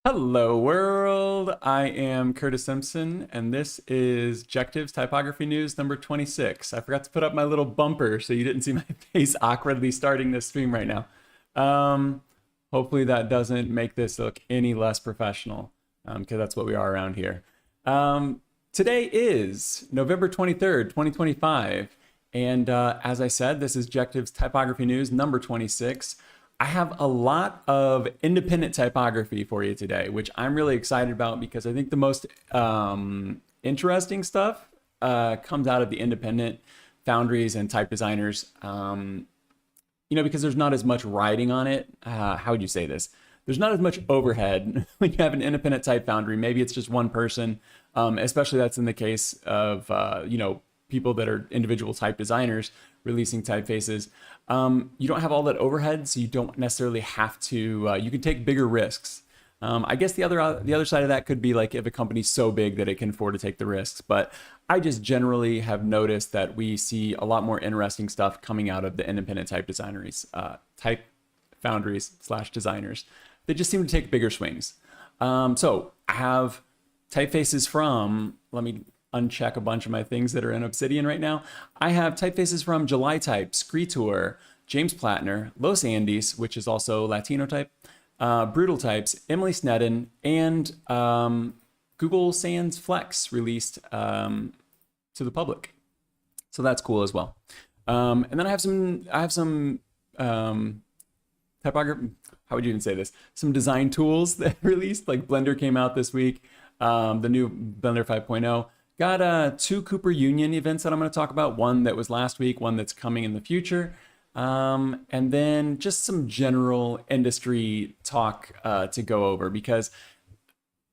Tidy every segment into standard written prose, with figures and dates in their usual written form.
Hello world, I am Curtis Simpson and this is Jectives Typography News number 26. I forgot to put up my little bumper so you didn't see my face awkwardly starting this stream right now. Um, Hopefully that doesn't make this look any less professional because that's what we are around here. Today is November 23rd, 2025 and as I said, this is Jectives Typography News number 26. I have a lot of independent typography for you today, which I'm really excited about because I think the most interesting stuff comes out of the independent foundries and type designers. Because there's not as much riding on it. How would you say this? There's not as much overhead when you have an independent type foundry. Maybe it's just one person, especially that's in the case of, people that are individual type designers releasing typefaces. You don't have all that overhead, so you don't necessarily have to, you can take bigger risks. I guess the other side of that could be like if a company's so big that it can afford to take the risks. But I just generally have noticed that we see a lot more interesting stuff coming out of the independent type designers, type foundries / designers. They just seem to take bigger swings. So I have typefaces from, let me uncheck a bunch of my things that are in Obsidian right now. I have typefaces from July Type, Skritur, James Plattner, Los Andes, which is also Latino type, Brutal Types, Emily Sneddon, and Google Sans Flex released to the public. So that's cool as well. And then I have some typography, how would you even say this? Some design tools that released, like Blender came out this week, the new Blender 5.0. Got two Cooper Union events that I'm going to talk about. One that was last week, one that's coming in the future. And then just some general industry talk to go over, because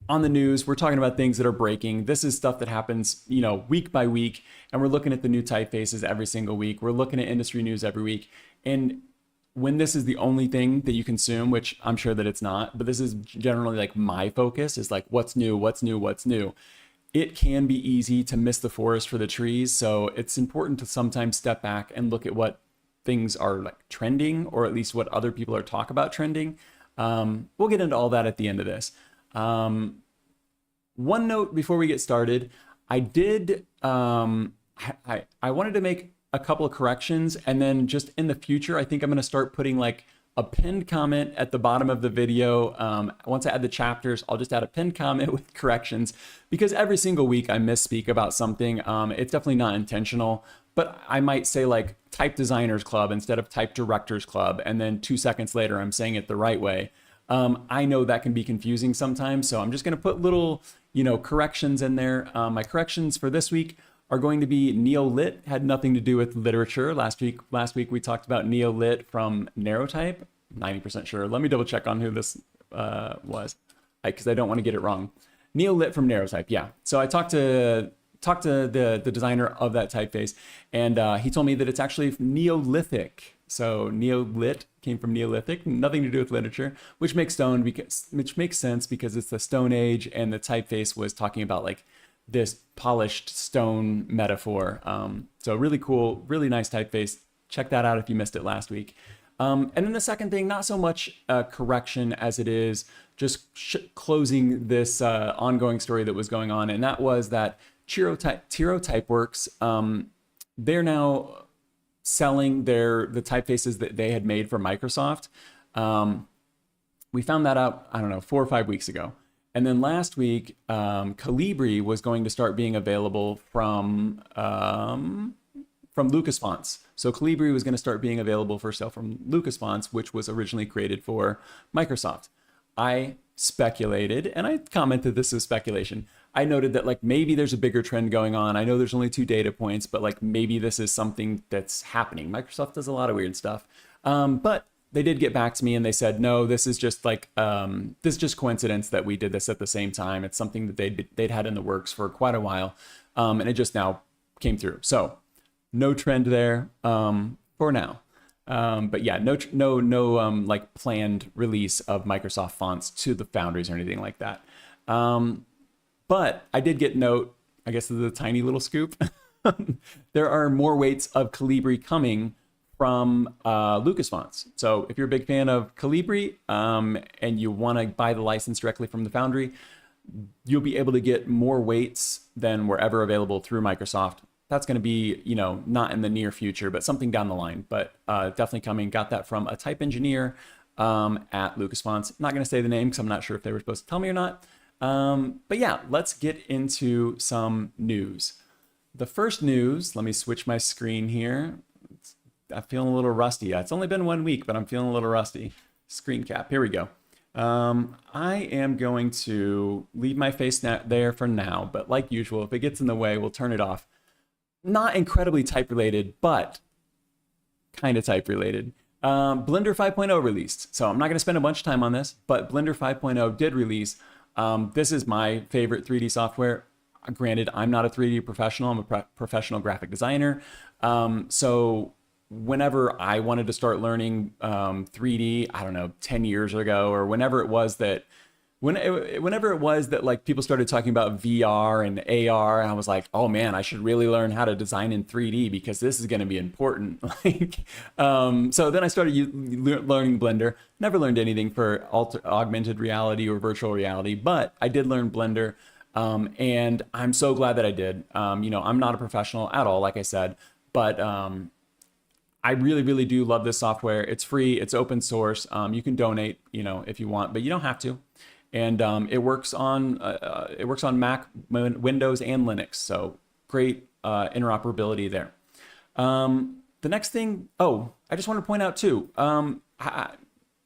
on the news, we're talking about things that are breaking. This is stuff that happens, week by week, and we're looking at the new typefaces every single week. We're looking at industry news every week. And when this is the only thing that you consume, which I'm sure that it's not, but this is generally like my focus is like, what's new, what's new, what's new. It can be easy to miss the forest for the trees. So it's important to sometimes step back and look at what things are like trending, or at least what other people are talking about trending. We'll get into all that at the end of this. One note before we get started, I did, I wanted to make a couple of corrections, and then just in the future, I think I'm going to start putting like a pinned comment at the bottom of the video. Once I add the chapters, I'll just add a pinned comment with corrections, because every single week I misspeak about something. It's definitely not intentional, but I might say like Type Designers Club instead of Type Directors Club, and then 2 seconds later I'm saying it the right way. I know that can be confusing sometimes, so I'm just going to put little, corrections in there. My corrections for this week are going to be Neolit. Had nothing to do with literature. Last week we talked about Neolit from Narrowtype. 90% sure. Let me double check on who this was, because I don't want to get it wrong. Neolit from Narrowtype. Yeah. So I talked to the designer of that typeface, and he told me that it's actually Neolithic. So Neolit came from Neolithic, nothing to do with literature, which makes sense because it's the Stone Age, and the typeface was talking about like this polished stone metaphor. So really cool, really nice typeface. Check that out if you missed it last week. And then the second thing, not so much correction as it is just closing this ongoing story that was going on. And that was that Tiro Typeworks, they're now selling the typefaces that they had made for Microsoft. We found that out, I don't know, 4 or 5 weeks ago. And then last week, Calibri was going to start being available from Lucas Fonts. So Calibri was going to start being available for sale from Lucas Fonts, which was originally created for Microsoft. I speculated, and I commented this is speculation. I noted that like maybe there's a bigger trend going on. I know there's only 2 data points, but like maybe this is something that's happening. Microsoft does a lot of weird stuff. But they did get back to me and they said, no, this is just like, this is just coincidence that we did this at the same time. It's something that they'd had in the works for quite a while. And it just now came through. So no trend there for now. But yeah, no like planned release of Microsoft fonts to the foundries or anything like that. But I did get note, I guess this is a tiny little scoop. There are more weights of Calibri coming from Lucas Fonts. So if you're a big fan of Calibri and you want to buy the license directly from the foundry, you'll be able to get more weights than were ever available through Microsoft. That's going to be, you know, not in the near future, but something down the line. But definitely coming. Got that from a type engineer at Lucas Fonts. Not going to say the name because I'm not sure if they were supposed to tell me or not. But yeah, let's get into some news. The first news, let me switch my screen here. I'm feeling a little rusty. It's only been 1 week, but I'm feeling a little rusty. Screen cap, here we go. I am going to leave my face there for now, but like usual, if it gets in the way, we'll turn it off. Not incredibly type related, but kind of type related. Blender 5.0 released. So I'm not going to spend a bunch of time on this, but Blender 5.0 did release. This is my favorite 3D software. Granted, I'm not a 3D professional. I'm a professional graphic designer. So whenever I wanted to start learning 3D, I don't know, 10 years ago, or whenever it was that like people started talking about VR and AR, and I was like, oh man, I should really learn how to design in 3D because this is going to be important. So then I started learning Blender. Never learned anything for augmented reality or virtual reality, but I did learn Blender, and I'm so glad that I did. You know, I'm not a professional at all, like I said, but I really, really do love this software. It's free. It's open source. You can donate, you know, if you want, but you don't have to. And it works on Mac, Windows, and Linux. So great interoperability there. The next thing, I just want to point out too,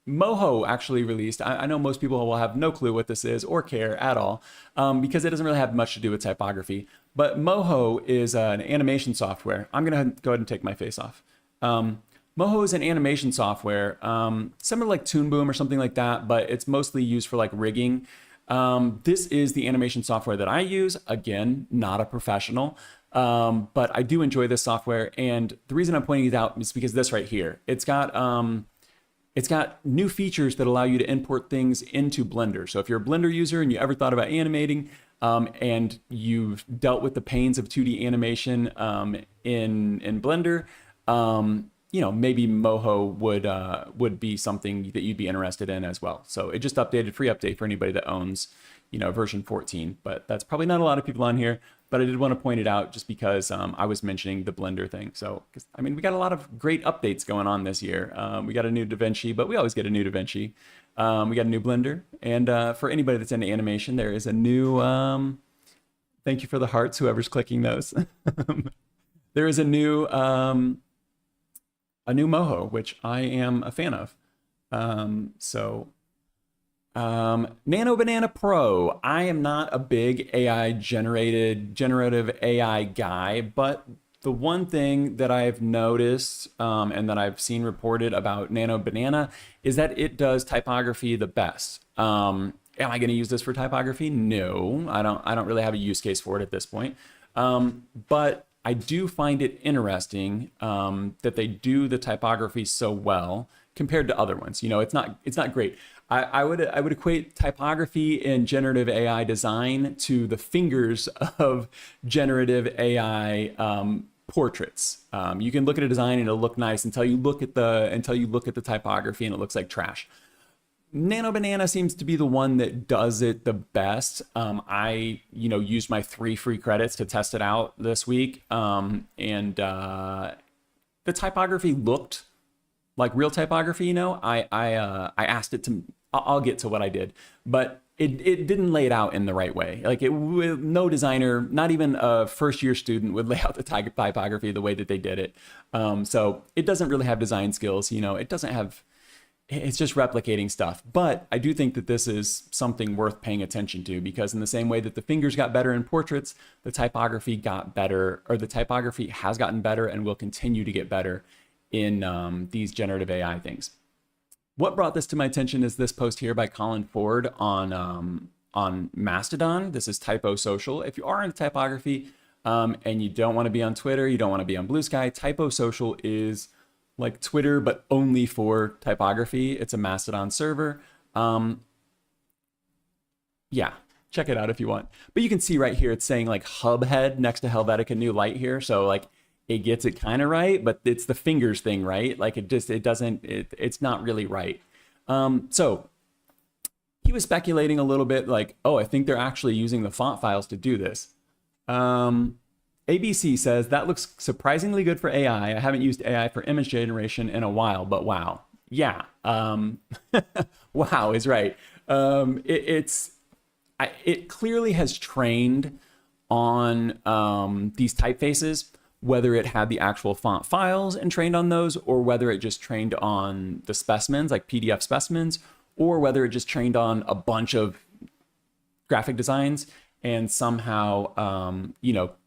Moho actually released. I know most people will have no clue what this is or care at all because it doesn't really have much to do with typography. But Moho is an animation software. I'm going to go ahead and take my face off. Moho is an animation software, similar like Toon Boom or something like that, but it's mostly used for like rigging. This is the animation software that I use. Again, not a professional, but I do enjoy this software. And the reason I'm pointing it out is because this right here, it's got new features that allow you to import things into Blender. So if you're a Blender user and you ever thought about animating, and you've dealt with the pains of 2D animation in Blender, you know, maybe Moho would be something that you'd be interested in as well. So it just updated, free update for anybody that owns, you know, version 14. But that's probably not a lot of people on here. But I did want to point it out just because I was mentioning the Blender thing. So, I mean, we got a lot of great updates going on this year. We got a new DaVinci, but we always get a new DaVinci. We got a new Blender. And for anybody that's into animation, there is a new, thank you for the hearts, whoever's clicking those. There is a new Moho, which I am a fan of. Nano Banana Pro. I am not a big generative AI guy, but the one thing that I've noticed and that I've seen reported about Nano Banana is that it does typography the best. Am I going to use this for typography? No, I don't really have a use case for it at this point. But I do find it interesting that they do the typography so well compared to other ones. You know, it's not great. I would equate typography in generative AI design to the fingers of generative AI portraits. You can look at a design and it'll look nice until you look at the typography and it looks like trash. Nano Banana seems to be the one that does it the best. I, used my 3 free credits to test it out this week. And the typography looked like real typography, I asked it to, I'll get to what I did, but it didn't lay it out in the right way. Like no designer, not even a first-year student would lay out the typography the way that they did it. So it doesn't really have design skills, it's just replicating stuff. But I do think that this is something worth paying attention to, because in the same way that the fingers got better in portraits, the typography got better, or the typography has gotten better and will continue to get better in these generative AI things. What brought this to my attention is this post here by Colin Ford on Mastodon. This is Typo Social. If you are into typography and you don't want to be on Twitter, you don't want to be on Blue Sky, Typo Social is like Twitter, but only for typography. It's a Mastodon server. Yeah, check it out if you want. But you can see right here, it's saying like Hubhead next to Helvetica New Light here. So like it gets it kind of right, but it's the fingers thing, right? Like it's not really right. So he was speculating a little bit like, oh, I think they're actually using the font files to do this. ABC says, that looks surprisingly good for AI. I haven't used AI for image generation in a while, but wow. Yeah. Wow is right. It clearly has trained on these typefaces, whether it had the actual font files and trained on those, or whether it just trained on the specimens, like PDF specimens, or whether it just trained on a bunch of graphic designs and somehow,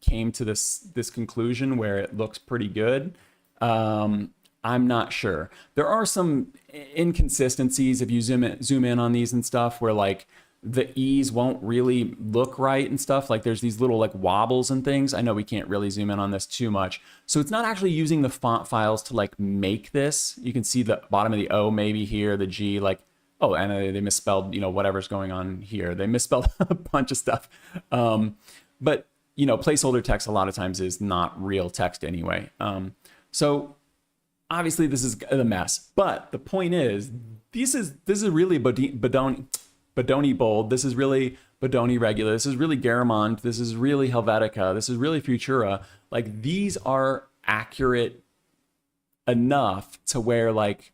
came to this conclusion where it looks pretty good. I'm not sure. There are some inconsistencies if you zoom in on these and stuff, where like the E's won't really look right and stuff. Like there's these little like wobbles and things. I know we can't really zoom in on this too much. So it's not actually using the font files to like make this. You can see the bottom of the O maybe here, the G, like, oh, and they misspelled, whatever's going on here. They misspelled a bunch of stuff. But, placeholder text a lot of times is not real text anyway. So obviously this is a mess. But the point is, this is really Bodoni bold. This is really Bodoni regular. This is really Garamond. This is really Helvetica. This is really Futura. Like these are accurate enough to where like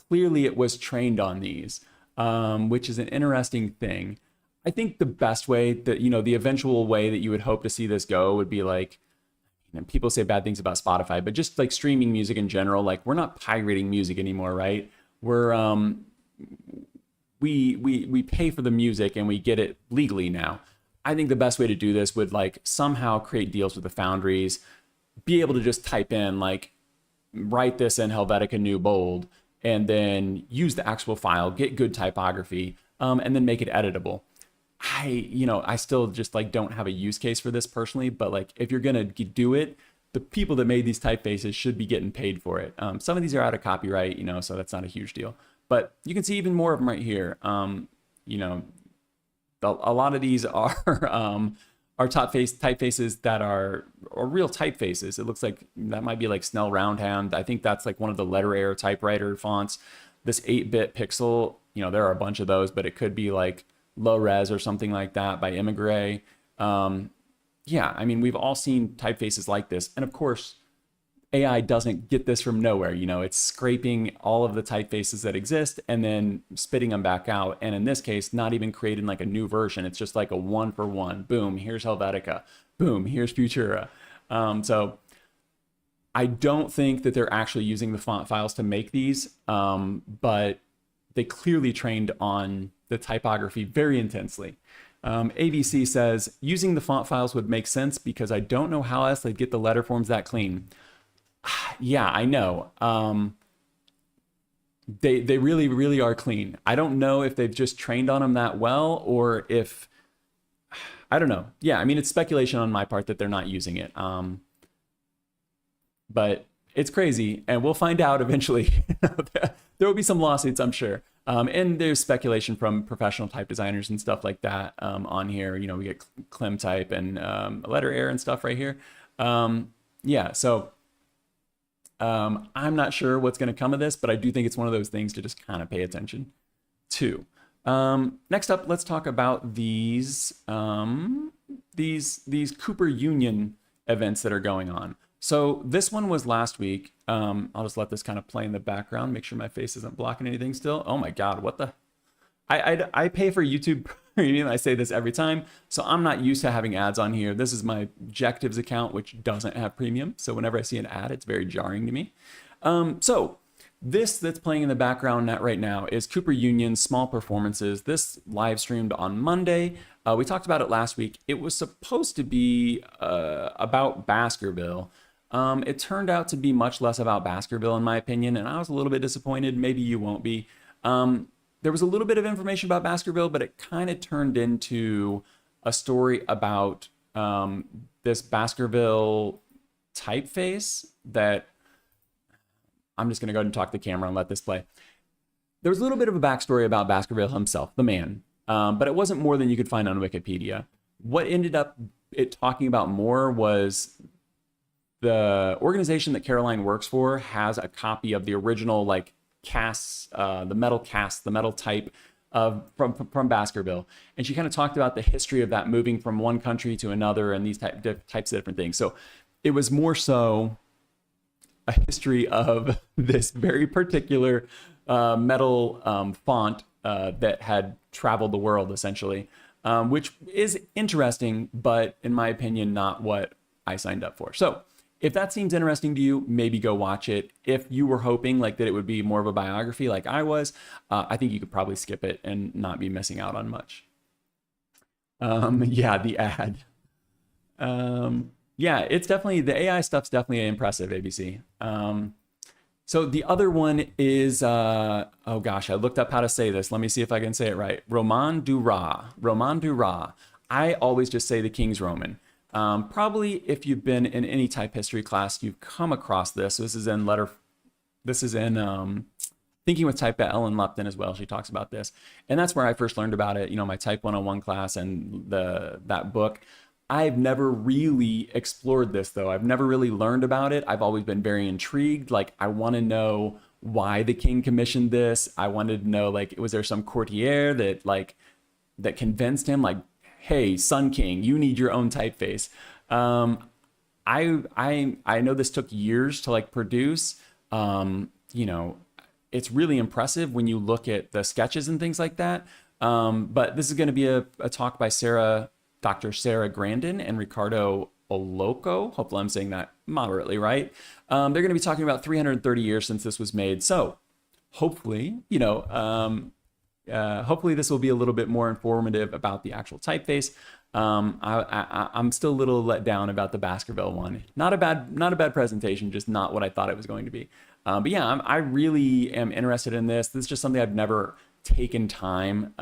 clearly it was trained on these, which is an interesting thing. I think the best way that, the eventual way that you would hope to see this go would be like, and people say bad things about Spotify, but just like streaming music in general, like we're not pirating music anymore, right? We're, we pay for the music and we get it legally now. I think the best way to do this would like somehow create deals with the foundries, be able to just type in like, write this in Helvetica New Bold, and then use the actual file, get good typography, and then make it editable. I still just like don't have a use case for this personally, but like if you're gonna do it, the people that made these typefaces should be getting paid for it. Some of these are out of copyright, so that's not a huge deal. But you can see even more of them right here. A lot of these are typefaces that are real typefaces. It looks like that might be like Snell Roundhound. I think that's like one of the letter error typewriter fonts. This 8-bit pixel, there are a bunch of those, but it could be like low res or something like that by Immigré. We've all seen typefaces like this. And of course, AI doesn't get this from nowhere. It's scraping all of the typefaces that exist and then spitting them back out. And in this case, not even creating like a new version. It's just like a 1-for-1. Boom, here's Helvetica. Boom, here's Futura. So I don't think that they're actually using the font files to make these, but they clearly trained on the typography very intensely. ABC says, using the font files would make sense because I don't know how else they'd get the letter forms that clean. Yeah, I know. They really, really are clean. I don't know if they've just trained on them that well or if, I don't know. Yeah, it's speculation on my part that they're not using it. But it's crazy, and we'll find out eventually. There will be some lawsuits, I'm sure. And there's speculation from professional type designers and stuff like that on here. We get Clem type and letter error and stuff right here. So I'm not sure what's going to come of this, but I do think it's one of those things to just kind of pay attention to. Next up, let's talk about these Cooper Union events that are going on. So this one was last week. I'll just let this kind of play in the background, make sure my face isn't blocking anything still. Oh my God, what the? I pay for YouTube Premium. I say this every time. So I'm not used to having ads on here. This is my Objectives account, which doesn't have premium. So whenever I see an ad, it's very jarring to me. So this that's playing in the background right now is Cooper Union's Small Performances. This live streamed on Monday. We talked about it last week. It was supposed to be about Baskerville. It turned out to be much less about Baskerville, in my opinion, and I was a little bit disappointed. Maybe you won't be. There was a little bit of information about Baskerville, but it kind of turned into a story about this Baskerville typeface that I'm just going to go ahead and talk to the camera and let this play. There was a little bit of a backstory about Baskerville himself, the man, but it wasn't more than you could find on Wikipedia. What ended up it talking about more was the organization that Caroline works for has a copy of the original like casts, the metal type from Baskerville, and she kind of talked about the history of that moving from one country to another and these types of different things. So it was more so a history of this very particular metal font that had traveled the world essentially, which is interesting, but in my opinion, not what I signed up for. So if that seems interesting to you, maybe go watch it. If you were hoping like that it would be more of a biography like I was, I think you could probably skip it and not be missing out on much. Yeah, the ad. Yeah, it's definitely, the AI stuff's definitely impressive, ABC. So the other one is, oh gosh, I looked up how to say this. Let me see if I can say it right. Romain Duras. I always just say the King's Roman. Probably if you've been in any type history class, you've come across this. This is in Thinking with Type by Ellen Lupton as well. She talks about this. And that's where I first learned about it, you know, my Type 101 class and that book. I've never really explored this though. I've never really learned about it. I've always been very intrigued. Like, I want to know why the king commissioned this. I wanted to know, like, was there some courtier that convinced him, like, hey, Sun King, you need your own typeface. I know this took years to like produce. You know, it's really impressive when you look at the sketches and things like that. But this is going to be a talk by Dr. Sarah Grandin and Ricardo Oloco. Hopefully I'm saying that moderately right. They're going to be talking about 330 years since this was made. So hopefully, you know, hopefully this will be a little bit more informative about the actual typeface. I'm still a little let down about the Baskerville one. Not a bad presentation, just not what I thought it was going to be. But yeah, I really am interested in this. This is just something I've never taken time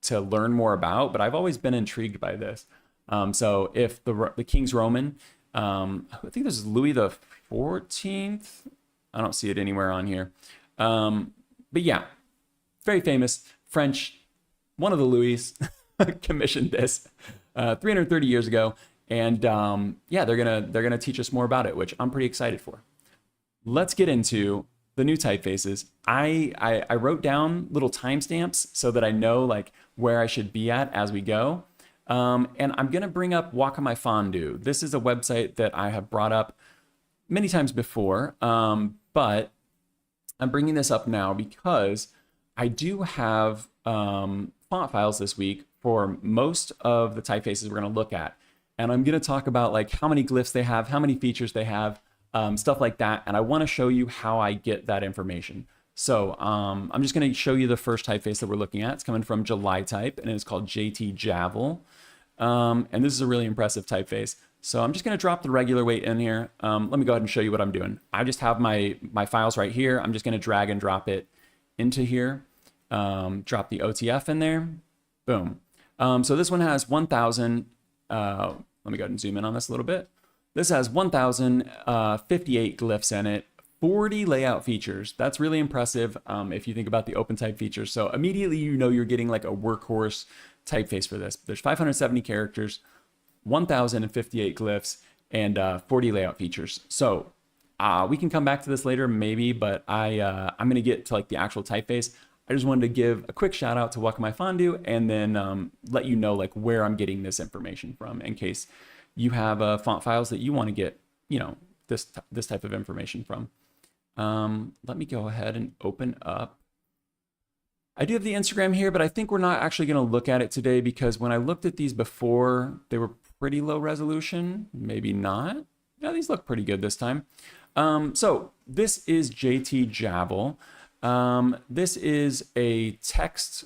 to learn more about, but I've always been intrigued by this. So if the King's Roman, I think this is Louis the 14th. I don't see it anywhere on here. But yeah, very famous French, one of the Louis commissioned this 330 years ago, and yeah, they're gonna teach us more about it, which I'm pretty excited for. Let's get into the new typefaces. I wrote down little timestamps so that I know like where I should be at as we go, and I'm gonna bring up Wakamai Fondue. This is a website that I have brought up many times before, but I'm bringing this up now because I do have font files this week for most of the typefaces we're going to look at. And I'm going to talk about like how many glyphs they have, how many features they have, stuff like that. And I want to show you how I get that information. So I'm just going to show you the first typeface that we're looking at. It's coming from July Type, and it's called JT Javel. And this is a really impressive typeface. So I'm just going to drop the regular weight in here. Let me go ahead and show you what I'm doing. I just have my files right here. I'm just going to drag and drop it into here. Drop the OTF in there. Boom. So this one has 1,000. Let me go ahead and zoom in on this a little bit. This has 1,058 glyphs in it, 40 layout features. That's really impressive if you think about the OpenType features. So immediately you know you're getting like a workhorse typeface for this. There's 570 characters, 1,058 glyphs, and 40 layout features. So we can come back to this later maybe, but I'm going to get to like the actual typeface. I just wanted to give a quick shout out to Wakamai Fondue and then let you know like where I'm getting this information from in case you have font files that you want to get, you know, this type of information from. Let me go ahead and open up. I do have the Instagram here, but I think we're not actually going to look at it today because when I looked at these before, they were pretty low resolution. Maybe not. Yeah, these look pretty good this time. So this is JT Javel. This is a text.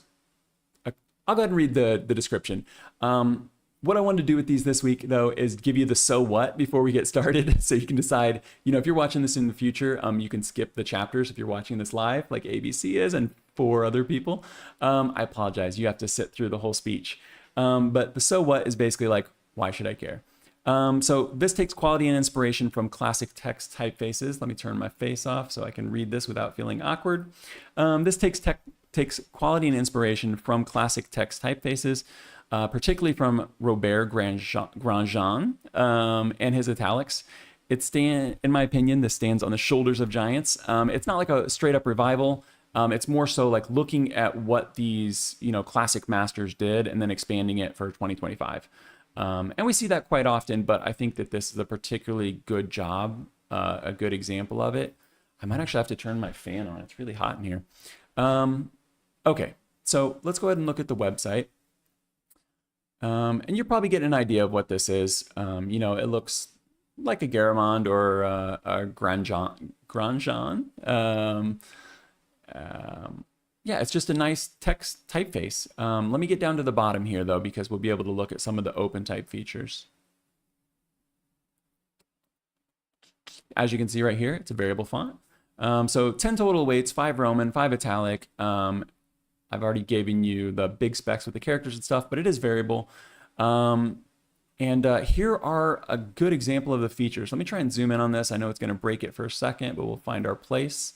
I'll go ahead and read the description. What I wanted to do with these this week, though, is give you the so what before we get started. So you can decide, you know, if you're watching this in the future, you can skip the chapters if you're watching this live, like ABC is, and 4 other people. I apologize. You have to sit through the whole speech. But the so what is basically like, why should I care? So this takes quality and inspiration from classic text typefaces. Let me turn my face off so I can read this without feeling awkward. This takes quality and inspiration from classic text typefaces, particularly from Robert Grandjean and his italics. in my opinion, this stands on the shoulders of giants. It's not like a straight up revival. It's more so like looking at what these, classic masters did and then expanding it for 2025. And we see that quite often, but I think that this is a particularly good job, a good example of it. I might actually have to turn my fan on. It's really hot in here. Okay, so let's go ahead and look at the website. And you're probably getting an idea of what this is. It looks like a Garamond or a Grandjean. Yeah, it's just a nice text typeface. Let me get down to the bottom here, though, because we'll be able to look at some of the open type features. As you can see right here, it's a variable font. So 10 total weights, 5 Roman, 5 italic. I've already given you the big specs with the characters and stuff, but it is variable. And here are a good example of the features. Let me try and zoom in on this. I know it's going to break it for a second, but we'll find our place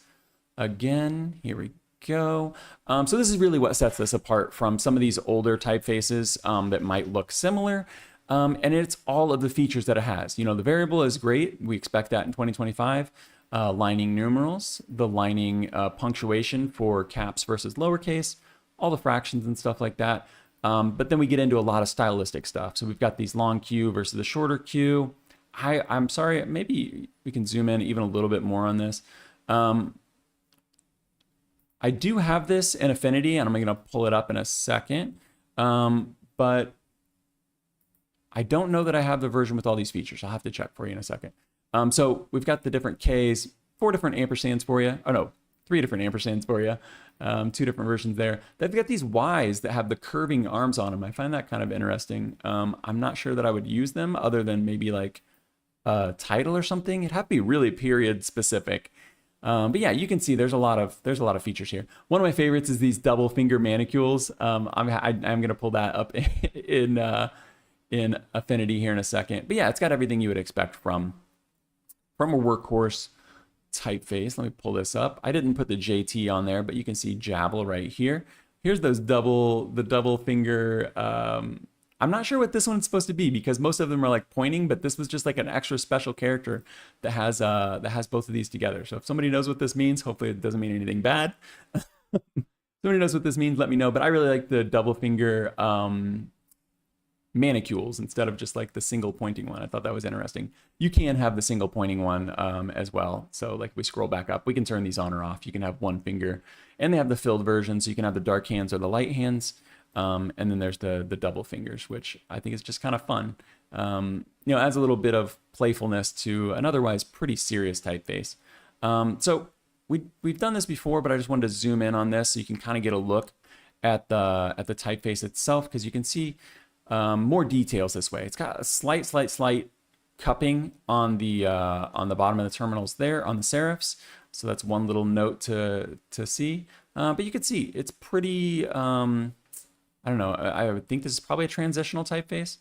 again. Here we go. So this is really what sets this apart from some of these older typefaces that might look similar. And it's all of the features that it has. The variable is great. We expect that in 2025. Lining numerals, the lining punctuation for caps versus lowercase, all the fractions and stuff like that. But then we get into a lot of stylistic stuff. So we've got these long Q versus the shorter Q. I'm sorry, maybe we can zoom in even a little bit more on this. I do have this in Affinity, and I'm going to pull it up in a second. But I don't know that I have the version with all these features. I'll have to check for you in a second. So we've got the different Ks, 4 different ampersands for you. Oh no, 3 different ampersands for you. 2 different versions there. They've got these Ys that have the curving arms on them. I find that kind of interesting. I'm not sure that I would use them other than maybe like a title or something. It'd have to be really period specific. But yeah, you can see there's a lot of features here. One of my favorites is these double finger manicules. I'm going to pull that up in Affinity here in a second. But yeah, it's got everything you would expect from a workhorse typeface. Let me pull this up. I didn't put the JT on there, but you can see Javel right here. Here's the double finger. I'm not sure what this one's supposed to be because most of them are like pointing, but this was just like an extra special character that has both of these together. So if somebody knows what this means, hopefully it doesn't mean anything bad. Somebody knows what this means, let me know. But I really like the double finger manicules instead of just like the single pointing one. I thought that was interesting. You can have the single pointing one as well. So like we scroll back up, we can turn these on or off. You can have one finger, and they have the filled version, so you can have the dark hands or the light hands. And then there's the double fingers, which I think is just kind of fun. Adds a little bit of playfulness to an otherwise pretty serious typeface. So we've done this before, but I just wanted to zoom in on this so you can kind of get a look at the typeface itself, because you can see more details this way. It's got a slight cupping on the bottom of the terminals there on the serifs. So that's one little note to see. But you can see it's pretty, I don't know, I would think this is probably a transitional typeface,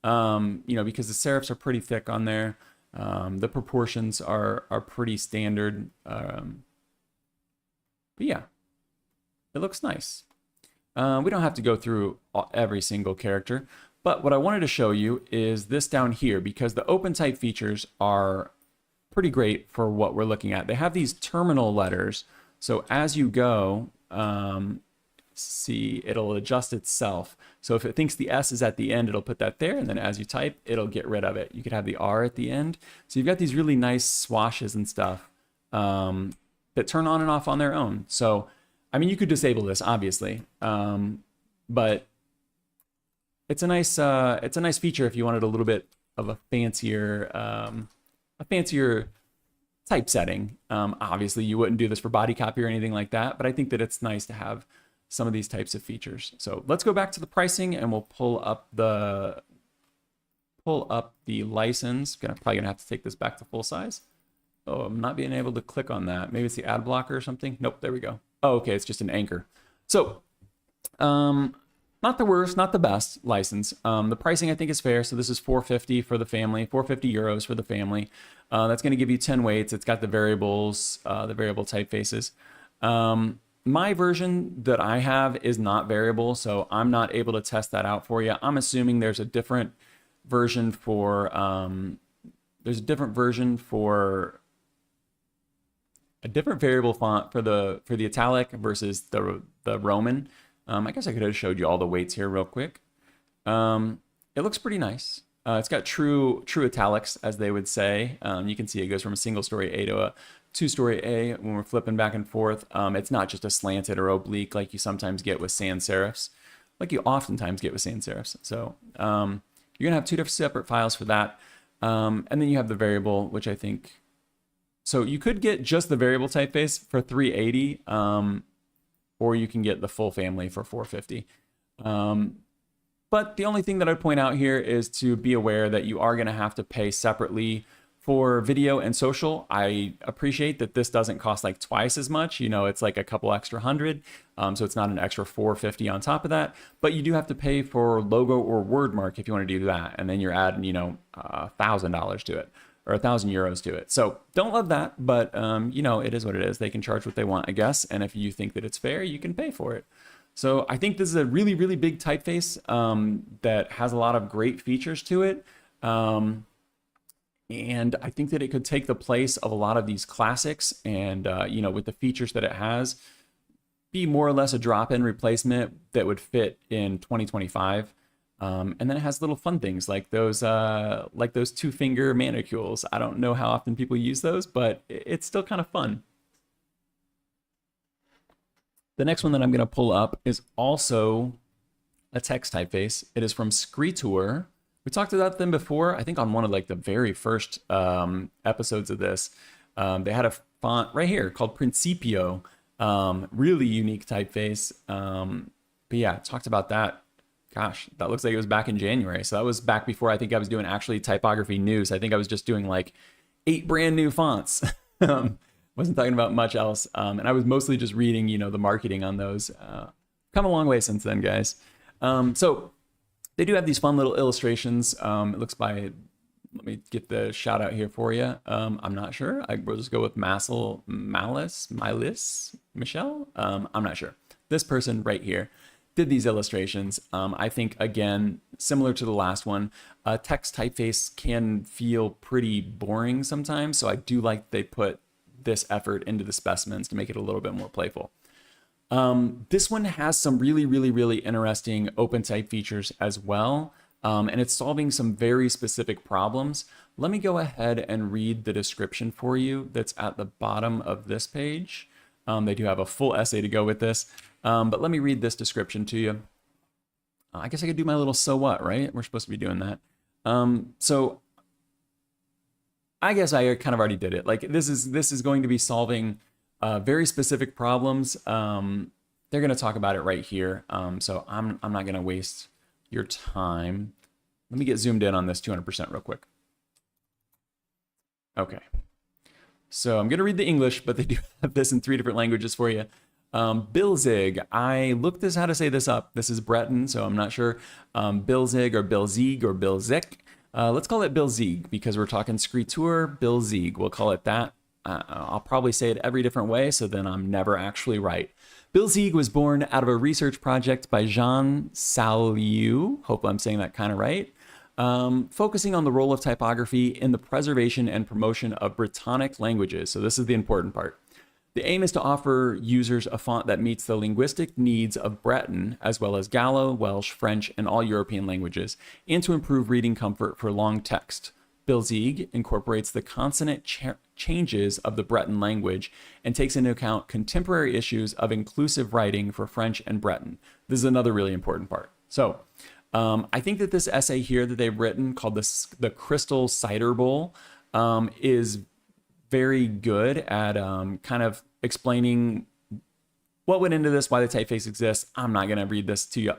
because the serifs are pretty thick on there. The proportions are pretty standard. But yeah, it looks nice. We don't have to go through every single character, but what I wanted to show you is this down here, because the open type features are pretty great for what we're looking at. They have these terminal letters, so as you go, see, it'll adjust itself. So if it thinks the S is at the end, it'll put that there, and then as you type, it'll get rid of it. You could have the R at the end. So you've got these really nice swashes and stuff that turn on and off on their own. So I mean, you could disable this, obviously, but it's a nice feature if you wanted a little bit of a fancier typesetting. Obviously, you wouldn't do this for body copy or anything like that, but I think that it's nice to have some of these types of features. So let's go back to the pricing, and we'll pull up the license. Probably gonna have to take this back to full size. Oh, I'm not being able to click on that. Maybe it's the ad blocker or something. Nope, there we go. Oh, okay, it's just an anchor. So, not the worst, not the best license. The pricing I think is fair. So this is $450 for the family, €450 for the family. That's going to give you 10 weights. It's got the variables, the variable typefaces. My version that I have is not variable, so I'm not able to test that out for you. I'm assuming there's a different version for there's a different version for a different variable font for the italic versus the Roman. I guess I could have showed you all the weights here real quick. It looks pretty nice. It's got true italics, as they would say. You can see it goes from a single story A to a two-story A when we're flipping back and forth. It's not just a slanted or oblique like you sometimes get with sans serifs, like you oftentimes get with sans serifs. So you're gonna have two different separate files for that. And then you have the variable, which I think, so you could get just the variable typeface for $380, or you can get the full family for $450. But the only thing that I'd point out here is to be aware that you are gonna have to pay separately for video and social. I appreciate that this doesn't cost like twice as much. You know, it's like a couple extra hundred. So it's not an extra $450 on top of that, but you do have to pay for logo or word mark if you want to do that. And then you're adding, you know, $1,000 to it or 1,000 euros to it. So don't love that, but you know, it is what it is. They can charge what they want, I guess. And if you think that it's fair, you can pay for it. So I think this is a really, really big typeface that has a lot of great features to it. And I think that it could take the place of a lot of these classics and, you know, with the features that it has, be more or less a drop-in replacement that would fit in 2025. And then it has little fun things like those two-finger manicules. I don't know how often people use those, but it's still kind of fun. The next one that I'm going to pull up is also a text typeface. It is from Skritur. We talked about them before, I think on one of like the very first episodes of this. They had a font right here called Principio. Really unique typeface. But yeah, talked about that. Gosh, that looks like it was back in January. So that was back before I think I was doing actually Typography News. I think I was just doing like 8 brand new fonts. Wasn't talking about much else. And I was mostly just reading, you know, the marketing on those. Come a long way since then, guys. So they do have these fun little illustrations. It looks by, let me get the shout out here for you. I'm not sure. We'll just go with Michelle. I'm not sure. This person right here did these illustrations. I think, again, similar to the last one, text typeface can feel pretty boring sometimes. So I do like they put this effort into the specimens to make it a little bit more playful. This one has some really, really, really interesting open type features as well. And it's solving some very specific problems. Let me go ahead and read the description for you that's at the bottom of this page. They do have a full essay to go with this, but let me read this description to you. I guess I could do my little so what, right? We're supposed to be doing that. So I guess I kind of already did it. Like this is going to be solving very specific problems. They're going to talk about it right here. So I'm not going to waste your time. Let me get zoomed in on this 200% real quick. Okay. So I'm going to read the English, but they do have this in 3 different languages for you. Bilzig. I looked how to say this up. This is Breton, so I'm not sure. Bilzig or Bilzig or Bilzik. Let's call it Bilzig because we're talking Skritur. Bilzig. We'll call it that. I'll probably say it every different way, so then I'm never actually right. Bilzig was born out of a research project by Jean Salieu, hope I'm saying that kind of right, focusing on the role of typography in the preservation and promotion of Brittonic languages. So this is the important part. The aim is to offer users a font that meets the linguistic needs of Breton, as well as Gallo, Welsh, French, and all European languages, and to improve reading comfort for long text. Bilzig incorporates the consonant changes of the Breton language and takes into account contemporary issues of inclusive writing for French and Breton. This is another really important part. So I think that this essay here that they've written called the Crystal Cider Bowl is very good at kind of explaining what went into this, why the typeface exists. I'm not going to read this to you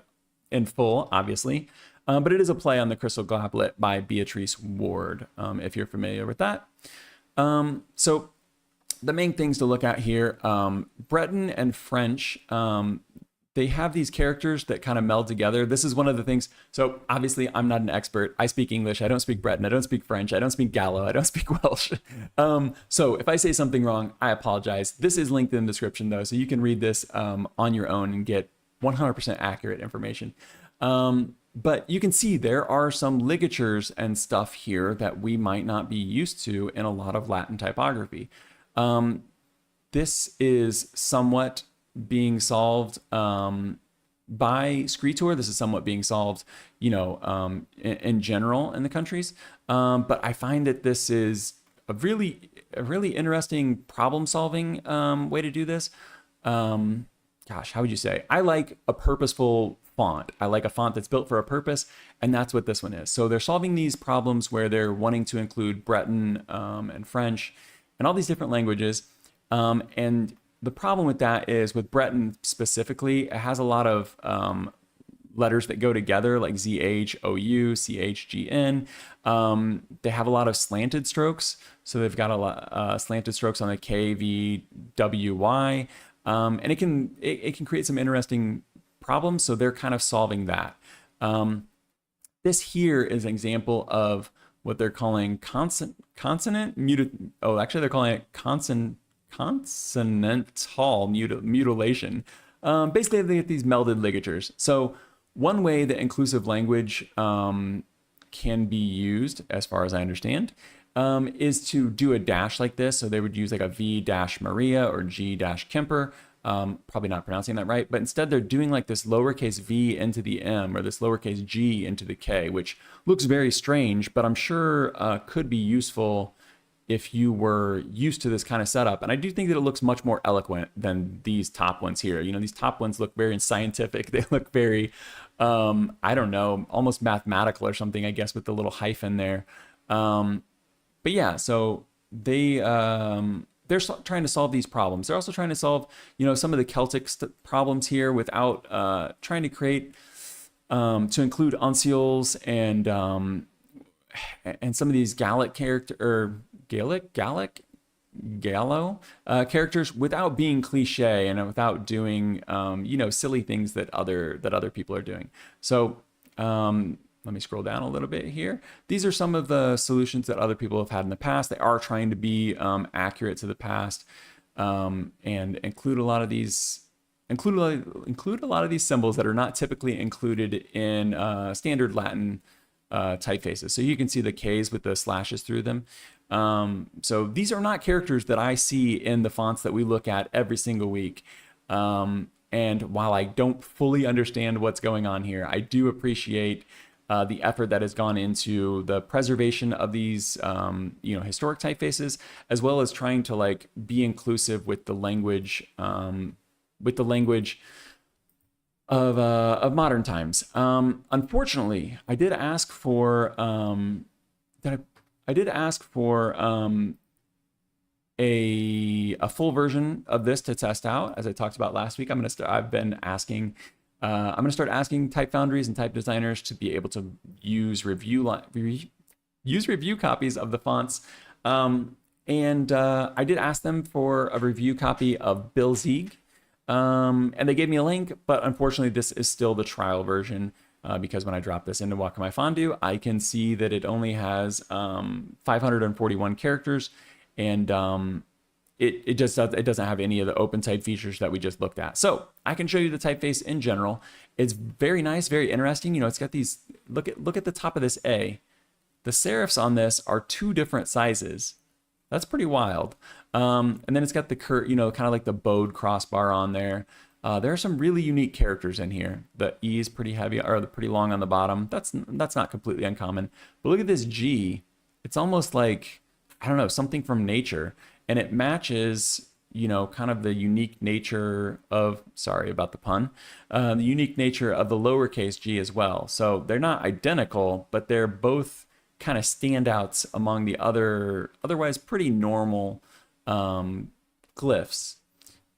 in full, obviously. But it is a play on the Crystal Goblet by Beatrice Ward, if you're familiar with that. So the main things to look at here, Breton and French, they have these characters that kind of meld together. This is one of the things. So obviously I'm not an expert. I speak English. I don't speak Breton. I don't speak French. I don't speak Gallo. I don't speak Welsh. So if I say something wrong, I apologize. This is linked in the description though, so you can read this on your own and get 100% accurate information. But you can see there are some ligatures and stuff here that we might not be used to in a lot of Latin typography. This is somewhat being solved by Skritur. This is somewhat being solved, in general in the countries. But I find that this is a really interesting problem-solving way to do this. Gosh, how would you say? I like a purposeful font. I like a font that's built for a purpose, and that's what this one is. So they're solving these problems where they're wanting to include Breton and French and all these different languages. And the problem with that is with Breton specifically, it has a lot of letters that go together, like ZH, OU, CHGN. They have a lot of slanted strokes. So they've got a lot slanted strokes on the KVWY. And it can create some interesting problems. So they're kind of solving that. This here is an example of what they're calling consonant mutilation. Oh, actually they're calling it consonantal mutilation. Basically they get these melded ligatures. So one way that inclusive language can be used, as far as I understand, is to do a dash like this. So they would use like a V-Maria or G-Kemper. Probably not pronouncing that right, but instead they're doing like this lowercase v into the M or this lowercase g into the K, which looks very strange, but I'm sure could be useful if you were used to this kind of setup. And I do think that it looks much more eloquent than these top ones here. These top ones look very scientific. They look very, I don't know, almost mathematical or something, I guess, with the little hyphen there. But yeah, so they're trying to solve these problems. They're also trying to solve, some of the Celtic problems here without trying to create, to include uncials and some of these Gallic Gallo characters without being cliche and without doing, silly things that other people are doing. So let me scroll down a little bit here. These are some of the solutions that other people have had in the past. They are trying to be accurate to the past and include a lot of these symbols that are not typically included in standard Latin typefaces. So you can see the K's with the slashes through them. So these are not characters that I see in the fonts that we look at every single week. And while I don't fully understand what's going on here, I do appreciate the effort that has gone into the preservation of these, historic typefaces, as well as trying to be inclusive with the language, of modern times. Unfortunately, I did ask for a full version of this to test out, as I talked about last week. I'm going to start asking type foundries and type designers to be able to use review copies of the fonts. And I did ask them for a review copy of Bilzig, and they gave me a link, but unfortunately this is still the trial version, because when I drop this into Wakamai Fondue, I can see that it only has 541 characters, and it doesn't have any of the open type features that we just looked at. So I can show you the typeface in general. It's very nice, very interesting. It's got these, look at the top of this A. The serifs on this are 2 different sizes. That's pretty wild. And then it's got the kind of like the bowed crossbar on there. There are some really unique characters in here. The E is pretty heavy, or pretty long on the bottom. That's not completely uncommon. But look at this G. It's almost like, I don't know, something from nature. And it matches, kind of the unique nature of, sorry about the pun, the unique nature of the lowercase g as well. So they're not identical, but they're both kind of standouts among the otherwise pretty normal glyphs.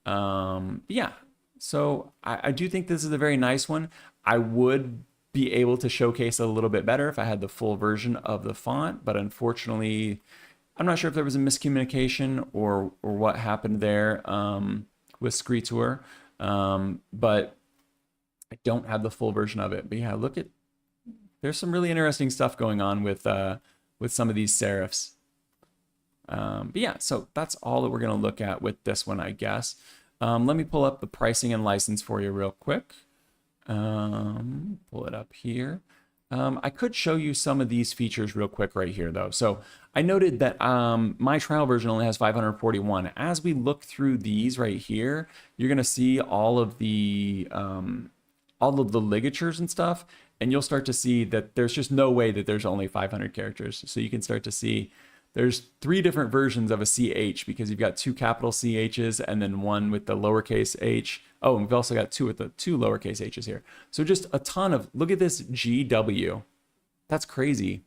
Yeah, so I do think this is a very nice one. I would be able to showcase a little bit better if I had the full version of the font, but unfortunately, I'm not sure if there was a miscommunication or what happened there with Skritur, but I don't have the full version of it. But yeah, there's some really interesting stuff going on with some of these serifs. But yeah, so that's all that we're going to look at with this one, I guess. Let me pull up the pricing and license for you real quick. Pull it up here. I could show you some of these features real quick right here though. So I noted that my trial version only has 541. As we look through these right here, you're gonna see all of the ligatures and stuff, and you'll start to see that there's just no way that there's only 500 characters. So you can start to see there's 3 different versions of a CH, because you've got 2 capital CHs and then one with the lowercase h. Oh, and we've also got 2 with the 2 lowercase h's here. So just a ton of, look at this GW. That's crazy.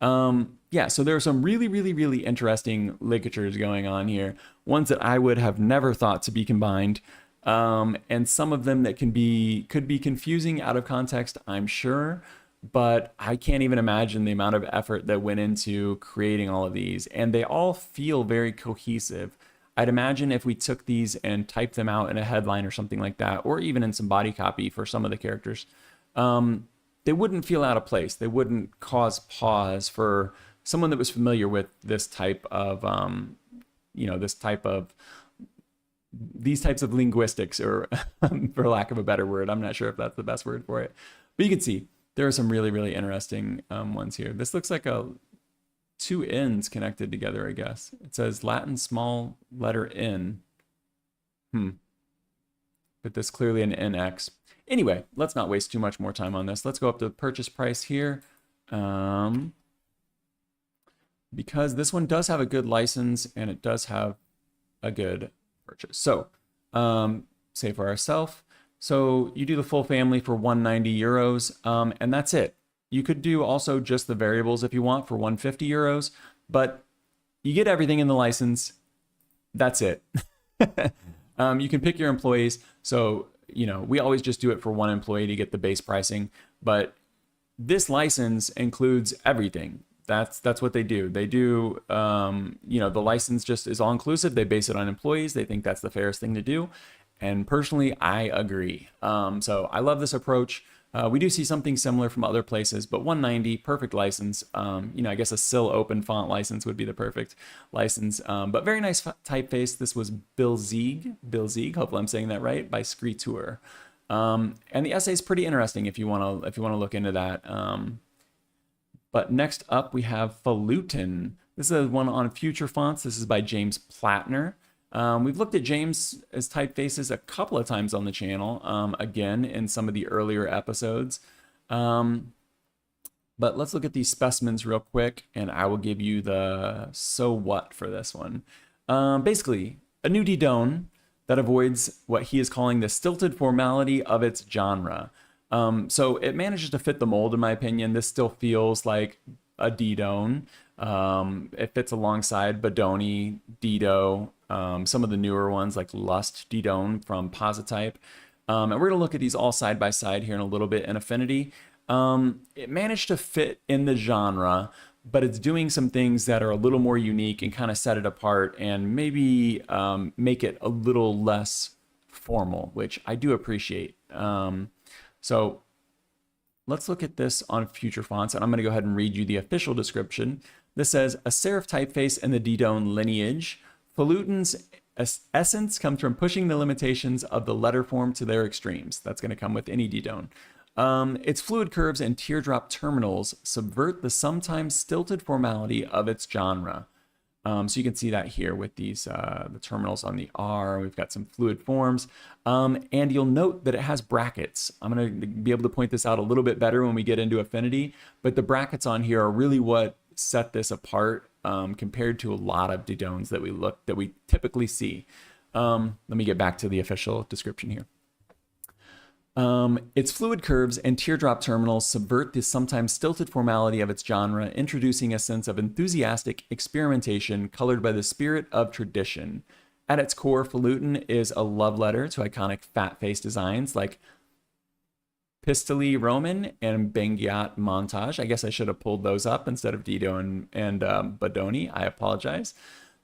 Yeah, so there are some really, really, really interesting ligatures going on here. Ones that I would have never thought to be combined. And some of them that could be confusing out of context, I'm sure. But I can't even imagine the amount of effort that went into creating all of these. And they all feel very cohesive. I'd imagine if we took these and typed them out in a headline or something like that, or even in some body copy for some of the characters, they wouldn't feel out of place. They wouldn't cause pause for someone that was familiar with this type of, these types of linguistics, or for lack of a better word. I'm not sure if that's the best word for it. But you can see there are some really, really interesting ones here. This looks like 2 N's connected together, I guess. It says Latin small letter N. But this clearly an NX. Anyway, let's not waste too much more time on this. Let's go up to the purchase price here. Because this one does have a good license and it does have a good purchase. So, say for ourselves. So you do the full family for 190 euros, and that's it. You could do also just the variables if you want for 150 euros, but you get everything in the license. That's it. You can pick your employees. So, we always just do it for 1 employee to get the base pricing, but this license includes everything. That's what they do. They do, the license just is all inclusive. They base it on employees. They think that's the fairest thing to do. And personally, I agree. So I love this approach. We do see something similar from other places, but 190, perfect license. I guess a SIL open font license would be the perfect license. But very nice typeface. This was Bilzig, hopefully I'm saying that right, by Skritur. And the essay is pretty interesting if you want to look into that. But next up we have Falutin. This is one on future fonts. This is by James Plattner. We've looked at James as typefaces a couple of times on the channel, again, in some of the earlier episodes. But let's look at these specimens real quick, and I will give you the so what for this one. Basically, a new D&AD that avoids what he is calling the stilted formality of its genre. So it manages to fit the mold, in my opinion. This still feels like a D&AD. It fits alongside Bodoni, Dido, some of the newer ones like Lust D&AD from Positype. And we're going to look at these all side by side here in a little bit in Affinity. It managed to fit in the genre, but it's doing some things that are a little more unique and kind of set it apart and maybe make it a little less formal, which I do appreciate. So let's look at this on future fonts, and I'm going to go ahead and read you the official description. This says, a serif typeface in the D&AD lineage. Falutin's essence comes from pushing the limitations of the letter form to their extremes. That's going to come with any D&AD. Its fluid curves and teardrop terminals subvert the sometimes stilted formality of its genre. So you can see that here with these the terminals on the R. We've got some fluid forms. And you'll note that it has brackets. I'm going to be able to point this out a little bit better when we get into Affinity. But the brackets on here are really what set this apart compared to a lot of D&ADs that we typically see. Let me get back to the official description here. Its fluid curves and teardrop terminals subvert the sometimes stilted formality of its genre, introducing a sense of enthusiastic experimentation colored by the spirit of tradition. At its core, Falutin is a love letter to iconic fat-faced designs like Pistoli Roman and Bengiat Montage. I guess I should have pulled those up instead of Dido and Bodoni. I apologize.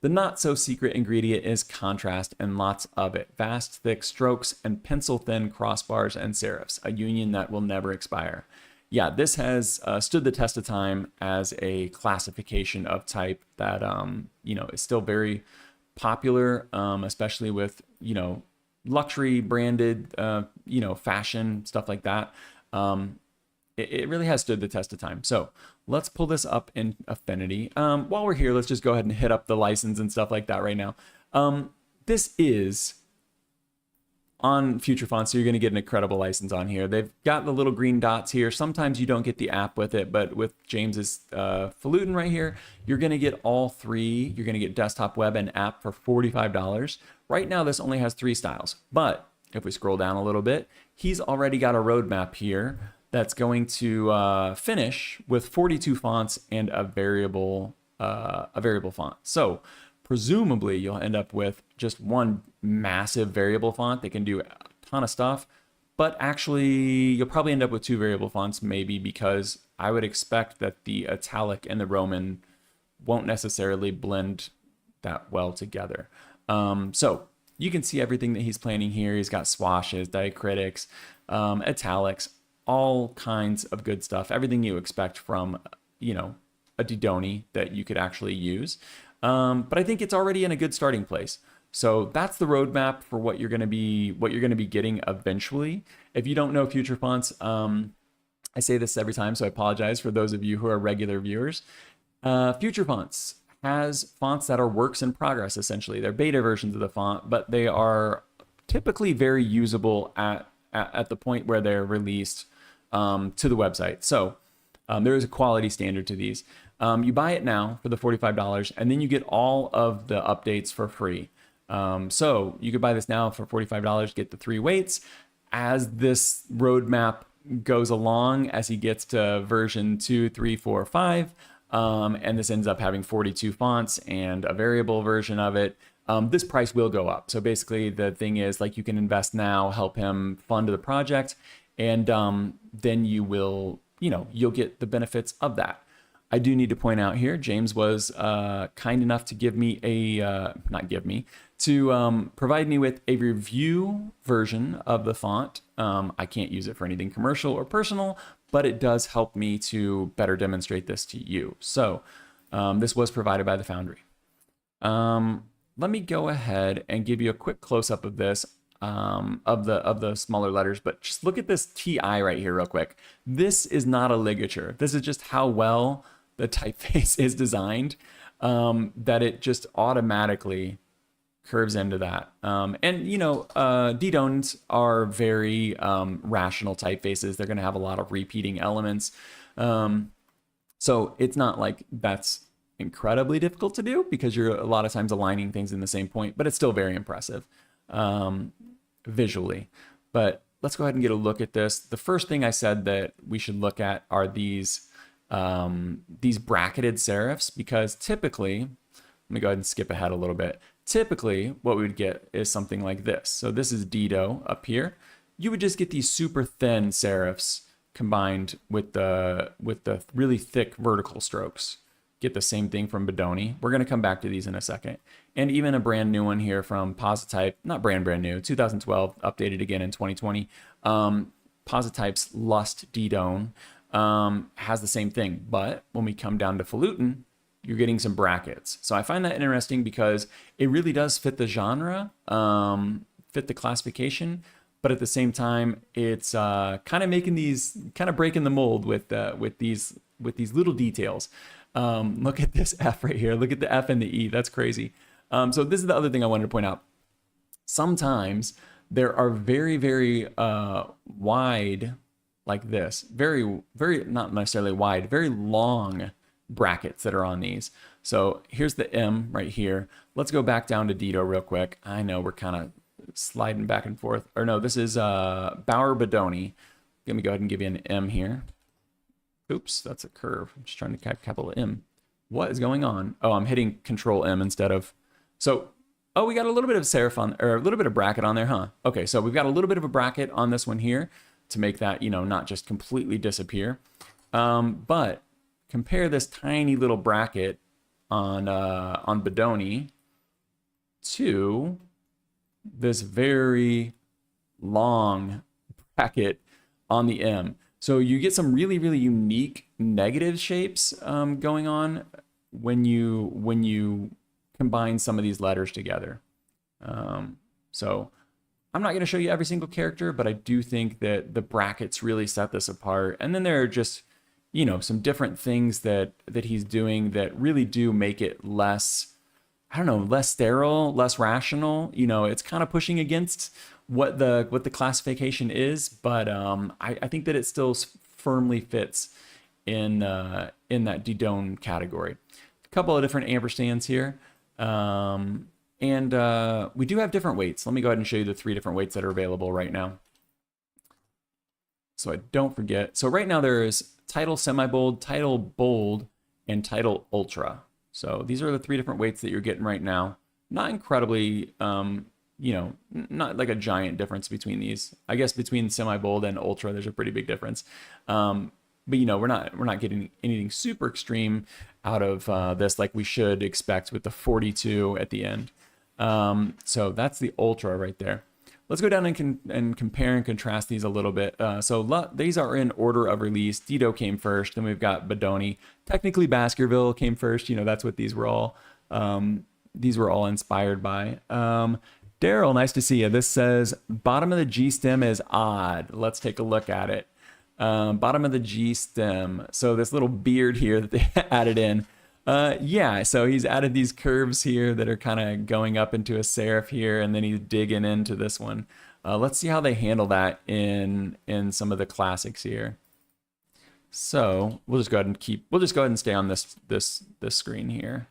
The not-so-secret ingredient is contrast, and lots of it. Vast, thick strokes and pencil-thin crossbars and serifs, a union that will never expire. Yeah, this has stood the test of time as a classification of type that, is still very popular, especially with, luxury branded, you know, fashion, stuff like that. It really has stood the test of time. So let's pull this up in Affinity. While we're here, let's just go ahead and hit up the license and stuff like that right now. This is on Future Fonts, so you're going to get an incredible license on here. They've got the little green dots here. Sometimes you don't get the app with it, but with James's Falutin right here, you're going to get all three. You're going to get desktop, web, and app for $45. Right now, this only has 3 styles, but if we scroll down a little bit, he's already got a roadmap here that's going to finish with 42 fonts and a variable font. So presumably you'll end up with just one massive variable font that can do a ton of stuff, but actually you'll probably end up with 2 variable fonts, maybe, because I would expect that the italic and the Roman won't necessarily blend that well together. So you can see everything that he's planning here. He's got swashes, diacritics, italics, all kinds of good stuff. Everything you expect from, you know, a D&AD that you could actually use. But I think it's already in a good starting place. So that's the roadmap for what you're going to be getting eventually. If you don't know Future Fonts, I say this every time, so I apologize for those of you who are regular viewers. Future Fonts has fonts that are works in progress, essentially. They're beta versions of the font, but they are typically very usable at the point where they're released to the website. So there is a quality standard to these. You buy it now for the $45, and then you get all of the updates for free. So you could buy this now for $45, get the 3 weights. As this roadmap goes along, as he gets to version 2, 3, 4, 5, and this ends up having 42 fonts and a variable version of it, this price will go up. So basically the thing is, like, you can invest now, help him fund the project, and then you will, you know, you'll get the benefits of that. I do need to point out here, James was kind enough to give me provide me with a review version of the font. I can't use it for anything commercial or personal, but it does help me to better demonstrate this to you. So this was provided by the Foundry. Let me go ahead and give you a quick close-up of this, of the smaller letters, but just look at this TI right here real quick. This is not a ligature. This is just how well the typeface is designed, that it just automatically curves into that. And you know, D&ADs are very rational typefaces. They're going to have a lot of repeating elements. So it's not like that's incredibly difficult to do, because you're a lot of times aligning things in the same point, but it's still very impressive visually. But let's go ahead and get a look at this. The first thing I said that we should look at are these bracketed serifs, because typically, let me go ahead and skip ahead a little bit. Typically, what we would get is something like this. So this is D&AD up here. You would just get these super thin serifs combined with the really thick vertical strokes. Get the same thing from Bedoni. We're going to come back to these in a second. And even a brand new one here from Positype, not brand new, 2012, updated again in 2020. Positype's Lust D&AD has the same thing. But when we come down to Falutin, you're getting some brackets. So I find that interesting because it really does fit the genre, fit the classification, but at the same time, it's kind of making these, kind of breaking the mold with these little details. Look at this F right here. Look at the F and the E. That's crazy. So this is the other thing I wanted to point out. Sometimes there are very, very wide, like this, very, very, not necessarily wide, very long brackets that are on these. So here's the M right here. Let's go back down to D&AD real quick. I know we're kind of sliding back and forth. Or no, this is Bauer Bedoni. Let me go ahead and give you an M here. Oops, that's a curve. I'm just trying to type capital M. What is going on? Oh, I'm hitting Control M instead of. So, oh, we got a little bit of serif on, or a little bit of bracket on there, huh? Okay, so we've got a little bit of a bracket on this one here to make that, you know, not just completely disappear. But compare this tiny little bracket on Bedoni to this very long bracket on the M. So you get some really, really unique negative shapes going on when you combine some of these letters together. So I'm not going to show you every single character, but I do think that the brackets really set this apart. And then there are just, you know, some different things that he's doing that really do make it less, I don't know, less sterile, less rational. You know, it's kind of pushing against what the classification is, but I think that it still firmly fits in that Didone category. A couple of different ampersands here. And we do have different weights. Let me go ahead and show you the 3 different weights that are available right now, so I don't forget. So right now there's title semi-bold, title bold, and title ultra. So these are the 3 different weights that you're getting right now. Not incredibly, you know, not like a giant difference between these. I guess between semi-bold and ultra, there's a pretty big difference. But you know, we're not getting anything super extreme out of this like we should expect with the 42 at the end. So that's the ultra right there. Let's go down and compare and contrast these a little bit. These are in order of release. Dido came first, then we've got Bodoni. Technically Baskerville came first. You know, that's what these were all inspired by. Daryl, nice to see you. This says bottom of the G stem is odd. Let's take a look at it. Bottom of the G stem. So this little beard here that they added in. Yeah, so he's added these curves here that are kind of going up into a serif here, and then he's digging into this one. Let's see how they handle that in some of the classics here. So we'll just go ahead and stay on this screen here.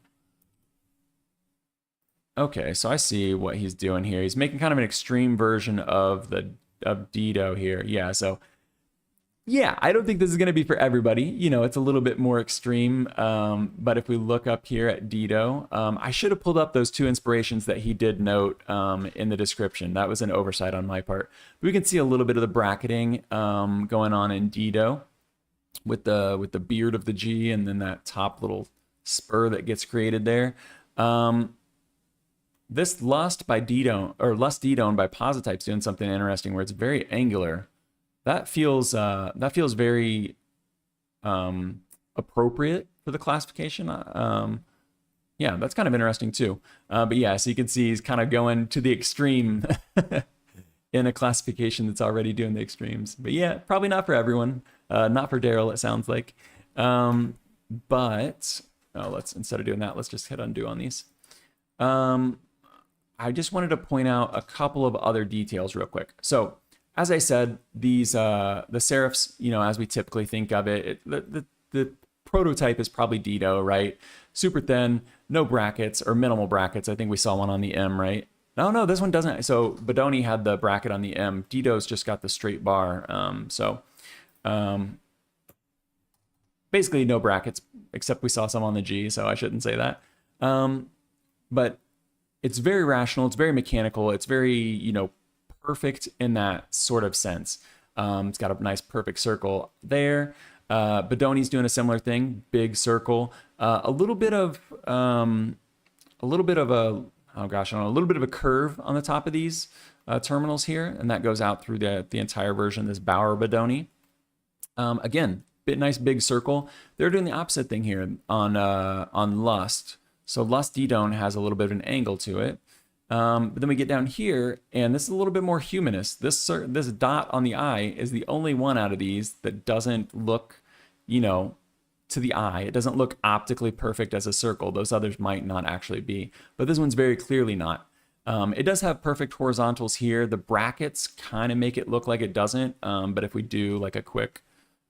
Okay, so I see what he's doing here. He's making kind of an extreme version of Dido here. Yeah, so yeah, I don't think this is going to be for everybody. You know, it's a little bit more extreme. But if we look up here at Dido, I should have pulled up those 2 inspirations that he did note in the description. That was an oversight on my part. But we can see a little bit of the bracketing going on in Dido with the beard of the G and then that top little spur that gets created there. This Lust by Didone, or Lust Didone by Positype's doing something interesting where it's very angular. That feels very appropriate for the classification. Yeah, that's kind of interesting too. But yeah, so you can see he's kind of going to the extreme in a classification that's already doing the extremes. But yeah, probably not for everyone. Not for Daryl, it sounds like. But instead of doing that, let's just hit undo on these. I just wanted to point out a couple of other details real quick. So as I said, these the serifs, you know, as we typically think of it, the prototype is probably Dido, right? Super thin, no brackets or minimal brackets. I think we saw one on the M, right? No, this one doesn't. So Bodoni had the bracket on the M. Dido's just got the straight bar. Basically no brackets, except we saw some on the G, so I shouldn't say that. But it's very rational. It's very mechanical. It's very, you know, perfect in that sort of sense. It's got a nice perfect circle there. Bodoni's doing a similar thing, big circle, a little bit of a curve on the top of these terminals here, and that goes out through the entire version. This Bauer Bodoni, again, nice big circle. They're doing the opposite thing here on Lust. So Lust Didone has a little bit of an angle to it. But then we get down here, and this is a little bit more humanist. This dot on the eye is the only one out of these that doesn't look, you know, to the eye. It doesn't look optically perfect as a circle. Those others might not actually be, but this one's very clearly not. It does have perfect horizontals here. The brackets kind of make it look like it doesn't. But if we do like a quick,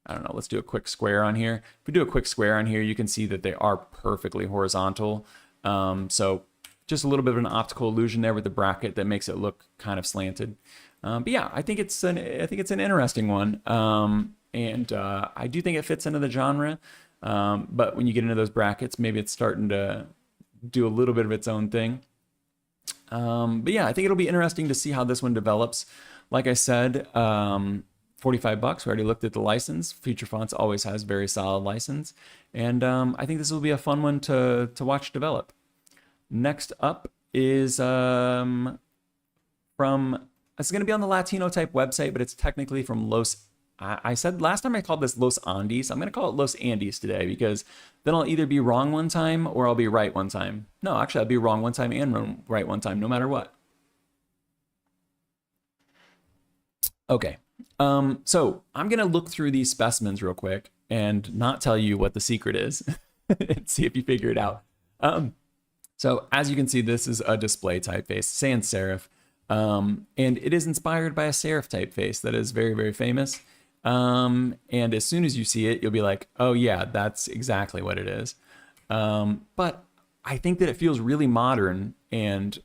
I don't know, let's do a quick square on here. If we do a quick square on here, you can see that they are perfectly horizontal. So just a little bit of an optical illusion there with the bracket that makes it look kind of slanted. But yeah, I think it's an interesting one. And I do think it fits into the genre. But when you get into those brackets, maybe it's starting to do a little bit of its own thing. But yeah, I think it'll be interesting to see how this one develops. Like I said, $45. We already looked at the license. Future Fonts always has very solid license. And I think this will be a fun one to watch develop. Next up is it's going to be on the Latino type website, but it's technically from I said last time I called this Los Andes. I'm going to call it Los Andes today because then I'll either be wrong one time or I'll be right one time. No, actually I'll be wrong one time and right one time, no matter what. Okay. So I'm going to look through these specimens real quick and not tell you what the secret is and see if you figure it out. So as you can see, this is a display typeface, sans serif. And it is inspired by a serif typeface that is very, very famous. And as soon as you see it, you'll be like, oh yeah, that's exactly what it is. But I think that it feels really modern, and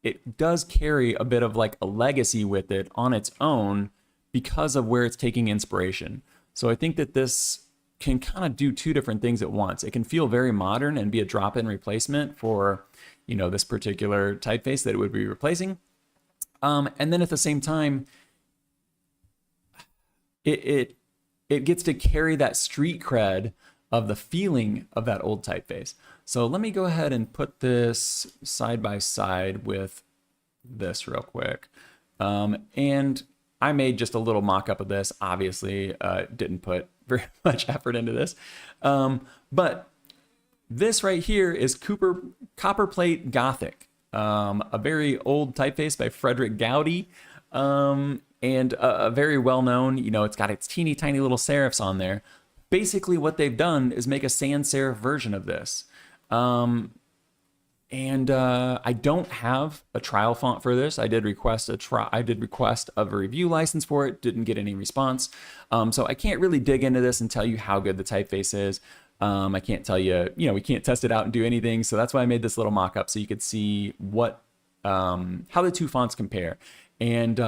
it does carry a bit of like a legacy with it on its own because of where it's taking inspiration. So I think that this can kind of do two different things at once. It can feel very modern and be a drop-in replacement for, you know, this particular typeface that it would be replacing. And then at the same time, it gets to carry that street cred of the feeling of that old typeface. So let me go ahead and put this side by side with this real quick. And I made just a little mock-up of this. Obviously, didn't put very much effort into this. But this right here is Copperplate Gothic, a very old typeface by Frederick Goudy, and a very well-known, you know, it's got its teeny tiny little serifs on there. Basically what they've done is make a sans serif version of this. I don't have a trial font for this. I did request a review license for it. Didn't get any response. So I can't really dig into this and tell you how good the typeface is. I can't tell you, you know, we can't test it out and do anything. So that's why I made this little mock-up so you could see what, how the two fonts compare. And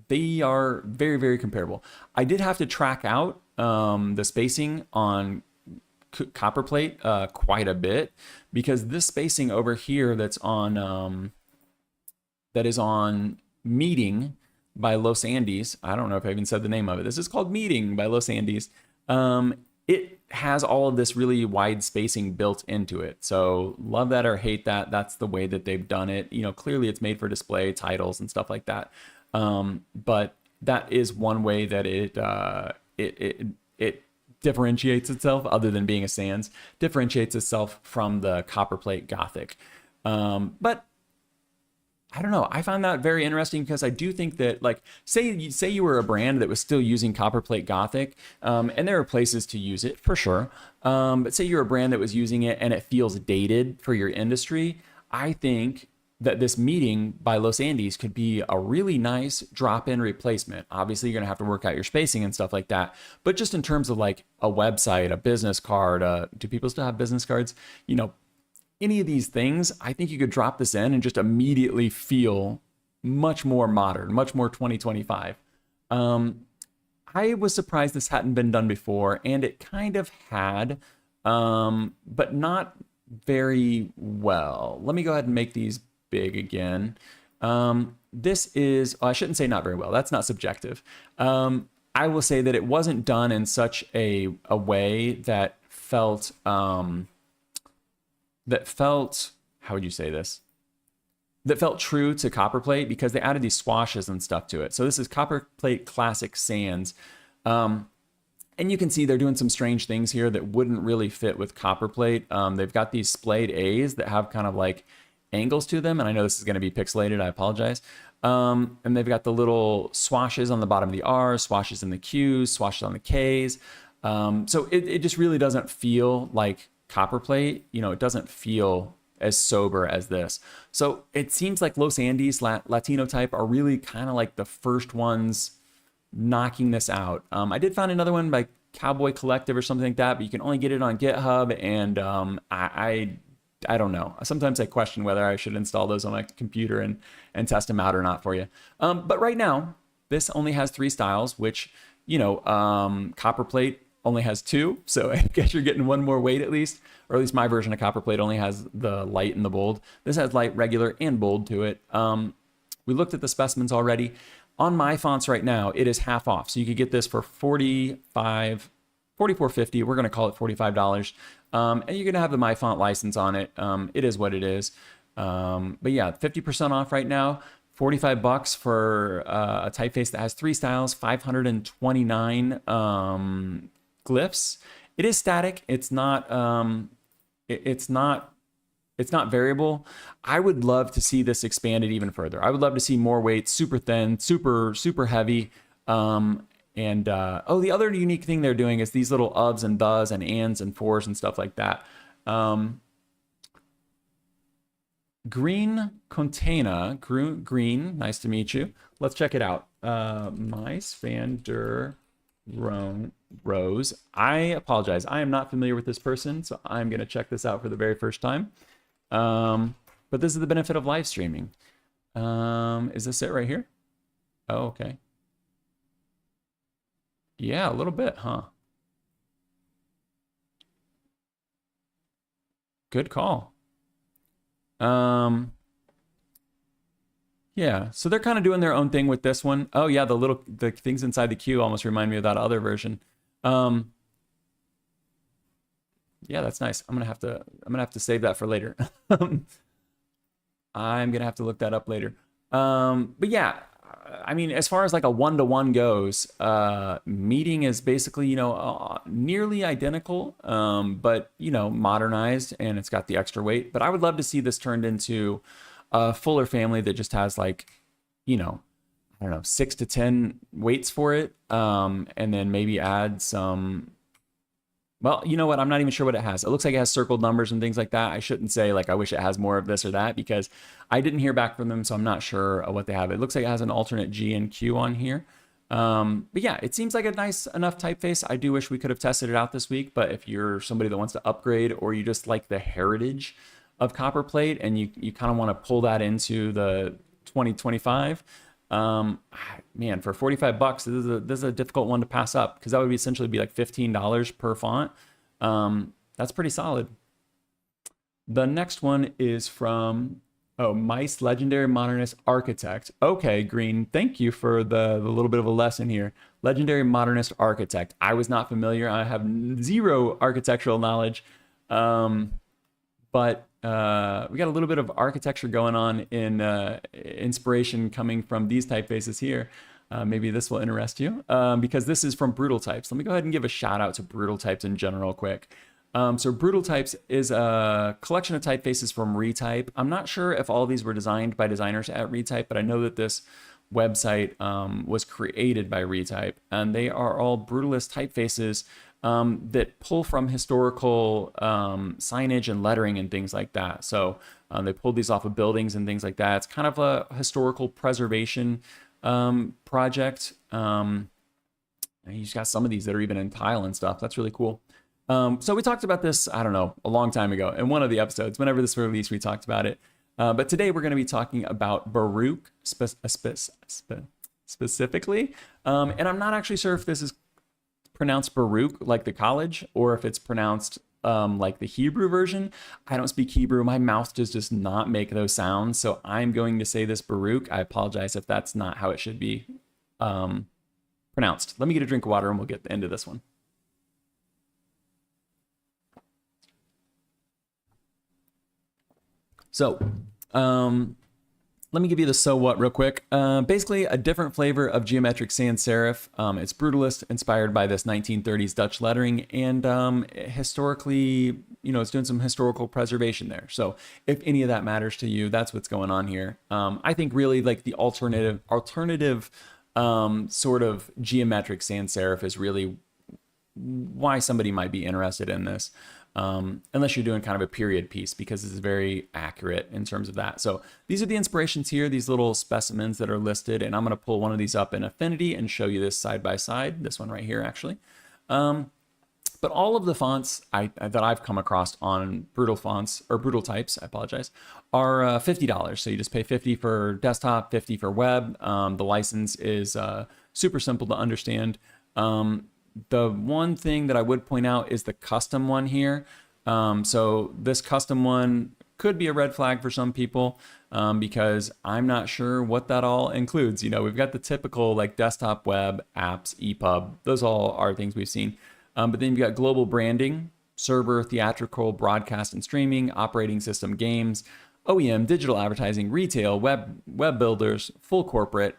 they are very, very comparable. I did have to track out the spacing on Copperplate quite a bit, because this spacing over here that's on that is on Meeting by Los Andes. I don't know if I even said the name of it. This is called Meeting by Los Andes. It has all of this really wide spacing built into it. So love that or hate that. That's the way that they've done it. You know, clearly it's made for display titles and stuff like that. But that is one way that it differentiates itself, other than being a sans, differentiates itself from the Copperplate Gothic. But I don't know. I found that very interesting, because I do think that, like, say you were a brand that was still using Copperplate Gothic, and there are places to use it for sure. But say you're a brand that was using it and it feels dated for your industry. I think that this Meeting by Los Andes could be a really nice drop-in replacement. Obviously, you're gonna have to work out your spacing and stuff like that. But just in terms of like a website, a business card, do people still have business cards? You know, any of these things, I think you could drop this in and just immediately feel much more modern, much more 2025. I was surprised this hadn't been done before, and it kind of had, but not very well. Let me go ahead and make these big again. This is, I shouldn't say not very well. That's not subjective. I will say that it wasn't done in such a way that felt, how would you say this? That felt true to Copperplate, because they added these swashes and stuff to it. So this is Copperplate Classic Sans. And you can see they're doing some strange things here that wouldn't really fit with Copperplate. They've got these splayed A's that have kind of like angles to them, and I know this is going to be pixelated, I apologize. And they've got the little swashes on the bottom of the R's, swashes in the Q's, swashes on the K's. So it just really doesn't feel like Copperplate. You know, it doesn't feel as sober as this. So it seems like Los Andes Latino Type are really kind of like the first ones knocking this out. I did find another one by Cowboy Collective or something like that, but you can only get it on GitHub, and I don't know. Sometimes I question whether I should install those on my computer and test them out or not for you. But right now, this only has 3 styles, which, you know, Copperplate only has 2. So I guess you're getting one more weight at least, or at least my version of Copperplate only has the light and the bold. This has light, regular, and bold to it. We looked at the specimens already. On my fonts right now, it is half off. So you could get this for $44.50. We're going to call it $45. And you're going to have the My Font license on it. It is what it is. But yeah, 50% off right now. $45 for a typeface that has 3 styles, 529 glyphs. It is static. It's not it's not variable. I would love to see this expanded even further. I would love to see more weights, super thin, super heavy. Oh, the other unique thing they're doing is these little ofs and thes and ands and fors and stuff like that. Green Container, Green, nice to meet you. Let's check it out. Mice van der Rose. I apologize. I am not familiar with this person, so I'm going to check this out for the very first time. But this is the benefit of live streaming. Is this it right here? Oh, okay. Yeah, a little bit, huh? Good call. Yeah, so they're kind of doing their own thing with this one. Oh yeah, the things inside the queue almost remind me of that other version. Yeah, that's nice. I'm gonna have to save that for later. I'm gonna have to look that up later. But yeah, I mean, as far as like a one-to-one goes, meeting is basically, nearly identical, but, modernized, and it's got the extra weight. But I would love to see this turned into a fuller family that just has like, I don't know, 6 to 10 weights for it. And then maybe add some, well, you know what? I'm not even sure what it has. It looks like it has circled numbers and things like that. I shouldn't say like, I wish it has more of this or that, because I didn't hear back from them. So I'm not sure what they have. It looks like it has an alternate G and Q on here. But yeah, it seems like a nice enough typeface. I do wish we could have tested it out this week, but if you're somebody that wants to upgrade, or you just like the heritage of copperplate and you kind of want to pull that into the 2025, man, for 45 bucks, this is a difficult one to pass up, because that would essentially be like $15 per font. That's pretty solid. The next one is from, Mice Legendary Modernist Architect. Okay, Green, thank you for the little bit of a lesson here. Legendary Modernist Architect. I was not familiar. I have zero architectural knowledge. But we got a little bit of architecture going on in inspiration coming from these typefaces here. Maybe this will interest you, because this is from Brutal Types. Let me go ahead and give a shout out to Brutal Types in general quick. So Brutal Types is a collection of typefaces from Retype. I'm not sure if all of these were designed by designers at Retype, but I know that this website was created by Retype, and they are all brutalist typefaces that pull from historical signage and lettering and things like that. So they pulled these off of buildings and things like that. It's kind of a historical preservation project. You just got some of these that are even in tile and stuff. That's really cool. So we talked about this, I don't know, a long time ago in one of the episodes. Whenever this was released, we talked about it. But today we're going to be talking about Baruch specifically. And I'm not actually sure if this is pronounced Baruch like the college, or if it's pronounced like the Hebrew version. I don't speak Hebrew. My mouth does not make those sounds. So I'm going to say this Baruch. I apologize if that's not how it should be pronounced. Let me get a drink of water and we'll get into this one. So, let me give you the so what real quick. Basically, a different flavor of geometric sans serif. It's brutalist, inspired by this 1930s Dutch lettering, and historically, it's doing some historical preservation there. So, if any of that matters to you, that's what's going on here. I think really like the alternative sort of geometric sans serif is really why somebody might be interested in this. Unless you're doing kind of a period piece, because this is very accurate in terms of that. So these are the inspirations here, these little specimens that are listed, and I'm going to pull one of these up in Affinity and show you this side by side, this one right here actually. But all of the fonts that I've come across on Brutal fonts, or Brutal Types, I apologize, are $50. So you just pay $50 for desktop, $50 for web. The license is super simple to understand. The one thing that I would point out is the custom one here. So this custom one could be a red flag for some people, because I'm not sure what that all includes. We've got the typical like desktop, web, apps, EPUB. Those all are things we've seen. But then you've got global branding, server, theatrical, broadcast and streaming, operating system, games, OEM, digital advertising, retail, web builders, full corporate.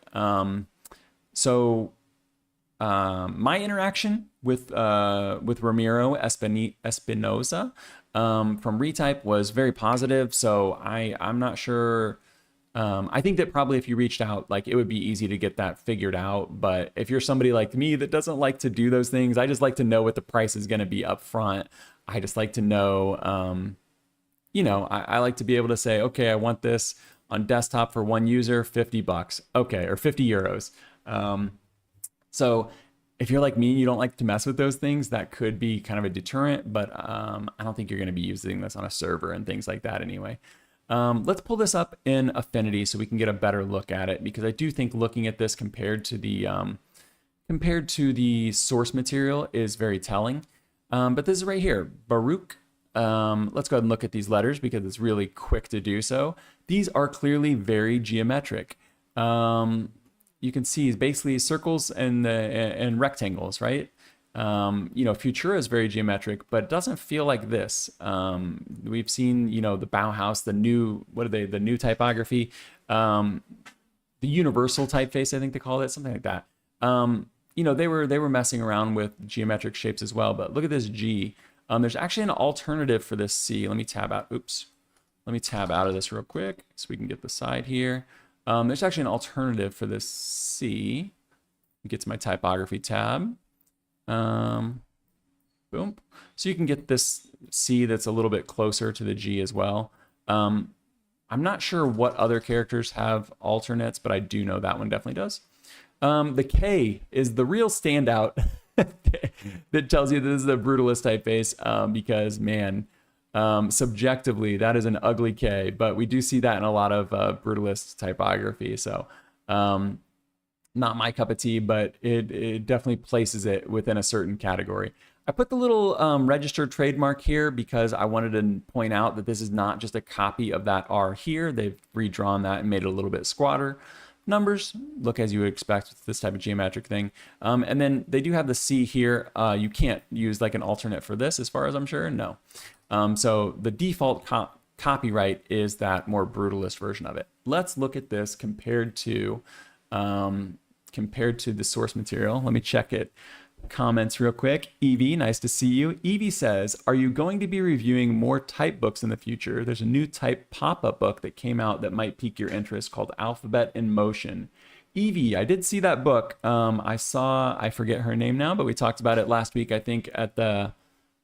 My interaction with Ramiro Espinosa from Retype was very positive. So I'm not sure. I think that probably if you reached out, like it would be easy to get that figured out. But if you're somebody like me that doesn't like to do those things, I just like to know what the price is going to be up front. I just like to know, I like to be able to say, okay, I want this on desktop for one user, $50. Okay, or 50 euros. So if you're like me and you don't like to mess with those things, that could be kind of a deterrent, but I don't think you're going to be using this on a server and things like that anyway. Let's pull this up in Affinity so we can get a better look at it, because I do think looking at this compared to the source material is very telling. But this is right here, Baruch. Let's go ahead and look at these letters because it's really quick to do so. These are clearly very geometric. You can see basically circles and rectangles, right? Futura is very geometric, but it doesn't feel like this. We've seen, the Bauhaus, the new typography, the universal typeface, I think they call it, something like that. They were messing around with geometric shapes as well, but look at this G. There's actually an alternative for this C. Let me tab out. Oops. Let me tab out of this real quick so we can get the side here. There's actually an alternative for this C. Get to my typography tab. Boom. So you can get this C that's a little bit closer to the G as well. I'm not sure what other characters have alternates, but I do know that one definitely does. The K is the real standout that tells you this is a brutalist typeface, because man, subjectively that is an ugly K, but we do see that in a lot of brutalist typography. So not my cup of tea, but it definitely places it within a certain category. I put the little registered trademark here because I wanted to point out that this is not just a copy of that R here. They've redrawn that and made it a little bit squatter. Numbers look as you would expect with this type of geometric thing. And then they do have the C here. You can't use like an alternate for this as far as I'm sure, no. So the default copyright is that more brutalist version of it. Let's look at this compared to the source material. Let me check it. Comments real quick. Evie, nice to see you. Evie says, are you going to be reviewing more type books in the future? There's a new type pop-up book that came out that might pique your interest called Alphabet in Motion. Evie, I did see that book. I forget her name now, but we talked about it last week, I think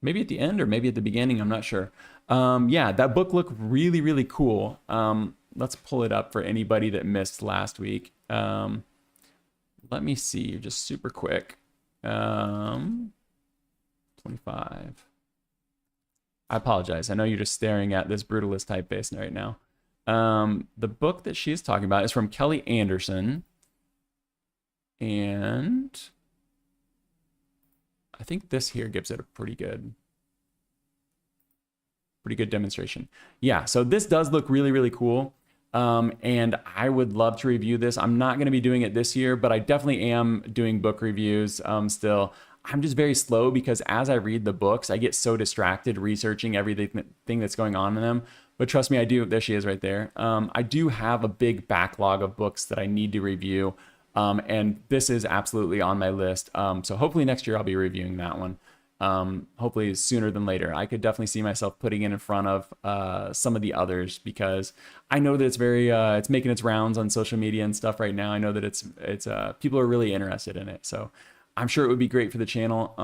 maybe at the end or maybe at the beginning, I'm not sure. Yeah, that book looked really, really cool. Let's pull it up for anybody that missed last week. Let me see, just super quick. 25. I apologize. I know you're just staring at this brutalist typeface right now. The book that she's talking about is from Kelly Anderson. And I think this here gives it a pretty good demonstration. Yeah, so this does look really, really cool. And I would love to review this. I'm not going to be doing it this year, but I definitely am doing book reviews still. I'm just very slow because as I read the books, I get so distracted researching everything that's going on in them. But trust me, I do. There she is right there. I do have a big backlog of books that I need to review. And this is absolutely on my list. So hopefully next year I'll be reviewing that one. Hopefully sooner than later. I could definitely see myself putting it in front of some of the others because I know that it's it's making its rounds on social media and stuff right now. I know that it's people are really interested in it. So I'm sure it would be great for the channel,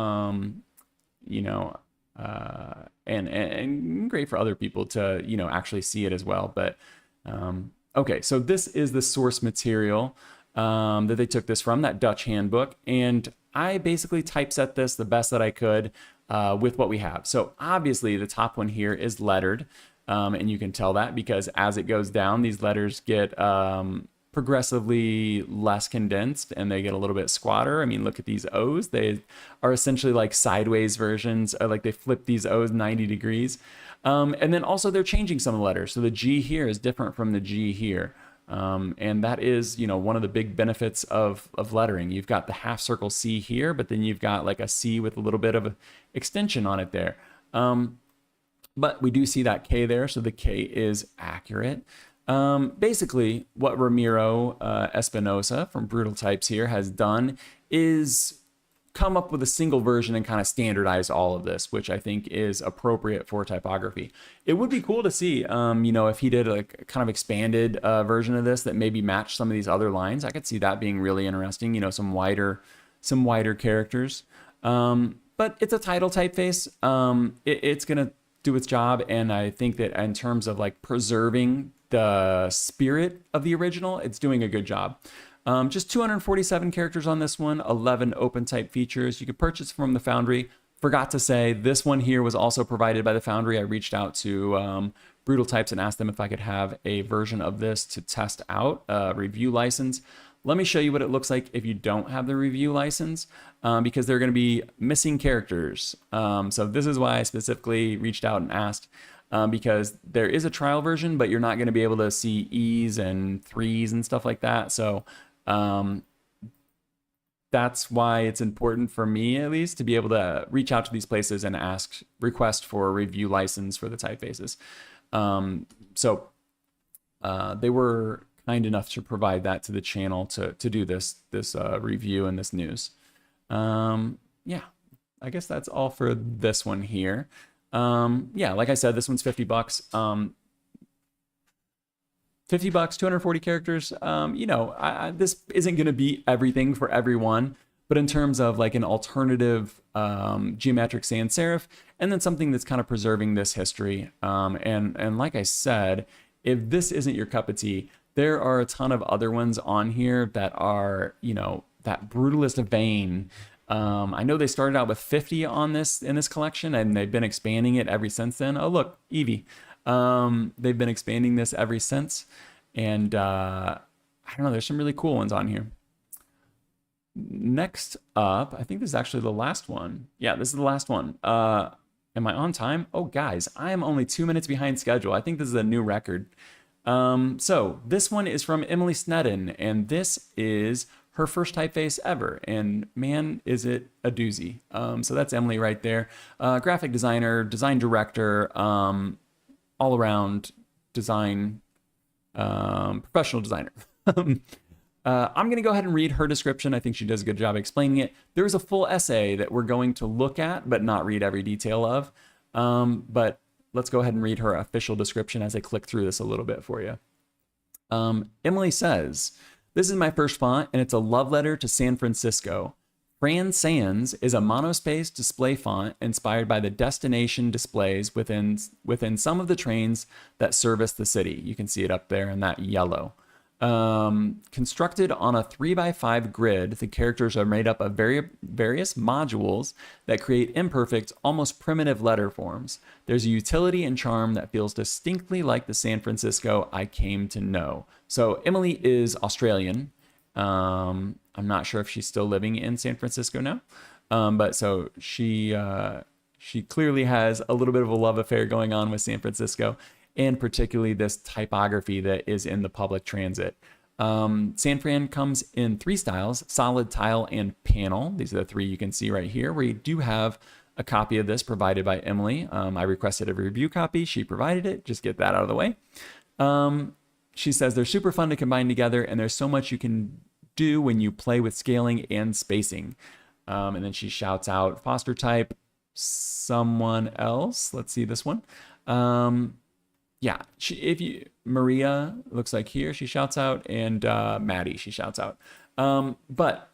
and great for other people to, actually see it as well. But okay, so this is the source material that they took this from, that Dutch handbook. And I basically typeset this the best that I could with what we have. So obviously the top one here is lettered. And you can tell that because as it goes down, these letters get progressively less condensed and they get a little bit squatter. I mean, look at these O's. They are essentially like sideways versions, like they flip these O's 90 degrees. And then also they're changing some of the letters. So the G here is different from the G here. And that is, one of the big benefits of lettering. You've got the half circle C here, but then you've got like a C with a little bit of an extension on it there. But we do see that K there, so the K is accurate. Basically, what Ramiro Espinosa from Brutal Types here has done is come up with a single version and kind of standardize all of this, which I think is appropriate for typography. It would be cool to see, if he did a kind of expanded version of this that maybe matched some of these other lines. I could see that being really interesting, some wider characters. But it's a title typeface. It's going to do its job. And I think that in terms of like preserving the spirit of the original, it's doing a good job. Just 247 characters on this one, 11 open type features. You could purchase from the Foundry. Forgot to say, this one here was also provided by the Foundry. I reached out to Brutal Types and asked them if I could have a version of this to test out, review license. Let me show you what it looks like if you don't have the review license, because they're going to be missing characters. So this is why I specifically reached out and asked, because there is a trial version, but you're not going to be able to see E's and 3's and stuff like that. So that's why it's important for me, at least, to be able to reach out to these places and request for a review license for the typefaces. So they were kind enough to provide that to the channel to do this review and this news. Yeah, I guess that's all for this one here. Yeah, like I said, this one's $50. $50, 240 characters. This isn't going to be everything for everyone, but in terms of like an alternative geometric sans serif, and then something that's kind of preserving this history. And like I said, if this isn't your cup of tea, there are a ton of other ones on here that are, that brutalist vein. I know they started out with 50 on this in this collection, and they've been expanding it ever since then. Oh, look, Evie. They've been expanding this ever since. And I don't know, there's some really cool ones on here. Next up, I think this is actually the last one. Yeah, this is the last one. Am I on time? Oh, guys, I am only 2 minutes behind schedule. I think this is a new record. So this one is from Emily Sneddon, and this is her first typeface ever, and man, is it a doozy. So that's Emily right there. Graphic designer, design director, all around design, professional designer. I'm going to go ahead and read her description. I think she does a good job explaining it. There's a full essay that we're going to look at, but not read every detail of. But let's go ahead and read her official description as I click through this a little bit for you. Emily says, "This is my first font, and it's a love letter to San Francisco. Fran Sans is a monospace display font inspired by the destination displays within some of the trains that service the city." You can see it up there in that yellow. Constructed on a 3x5 grid, the characters are made up of various modules that create imperfect, almost primitive letter forms. There's a utility and charm that feels distinctly like the San Francisco I came to know. So Emily is Australian. I'm not sure if she's still living in San Francisco now, but so she clearly has a little bit of a love affair going on with San Francisco, and particularly this typography that is in the public transit. San Fran comes in 3 styles: solid, tile, and panel. These are the 3 you can see right here. We do have a copy of this provided by Emily. I requested a review copy. She provided it. Just get that out of the way. She says they're super fun to combine together, and there's so much you can do when you play with scaling and spacing. And then she shouts out Foster type, someone else. Let's see this one. Yeah, Maria looks like here, she shouts out, and Maddie, she shouts out. But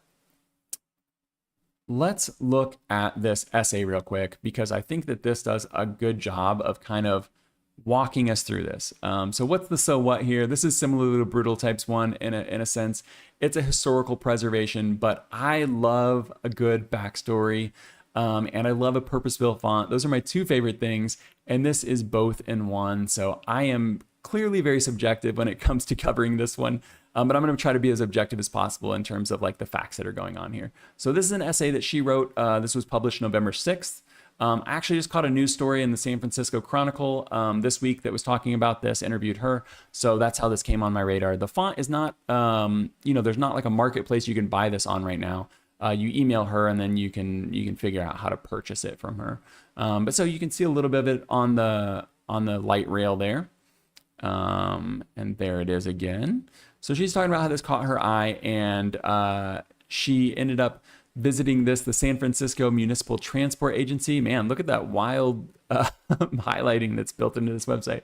let's look at this essay real quick, because I think that this does a good job of kind of walking us through this. So what's the so what here? This is similar to Brutal Types 1 in a sense. It's a historical preservation, but I love a good backstory. And I love a purpose-built font. Those are my 2 favorite things, and this is both in one. So I am clearly very subjective when it comes to covering this one, but I'm going to try to be as objective as possible in terms of like the facts that are going on here. So this is an essay that she wrote. This was published November 6th. I actually just caught a news story in the San Francisco Chronicle this week that was talking about this, interviewed her. So that's how this came on my radar. The font is not, there's not like a marketplace you can buy this on right now. You email her, and then you can figure out how to purchase it from her. But so you can see a little bit of it on the light rail there. And there it is again. So she's talking about how this caught her eye, and she ended up visiting the San Francisco Municipal Transport Agency. Man, look at that wild highlighting that's built into this website.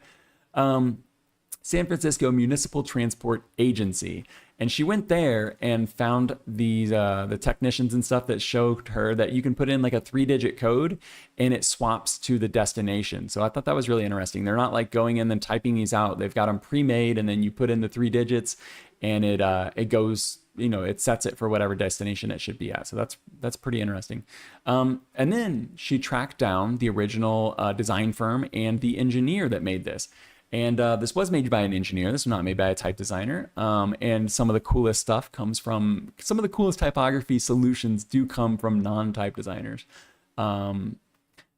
San Francisco Municipal Transport Agency. And she went there and found these the technicians and stuff that showed her that you can put in like a 3-digit code and it swaps to the destination. So I thought that was really interesting. They're not like going in and typing these out. They've got them pre-made, and then you put in the 3 digits and it goes, it sets it for whatever destination it should be at. So that's pretty interesting. And then she tracked down the original design firm and the engineer that made this. And this was made by an engineer. This was not made by a type designer. And some of the coolest stuff comes from, some of the coolest typography solutions do come from non-type designers.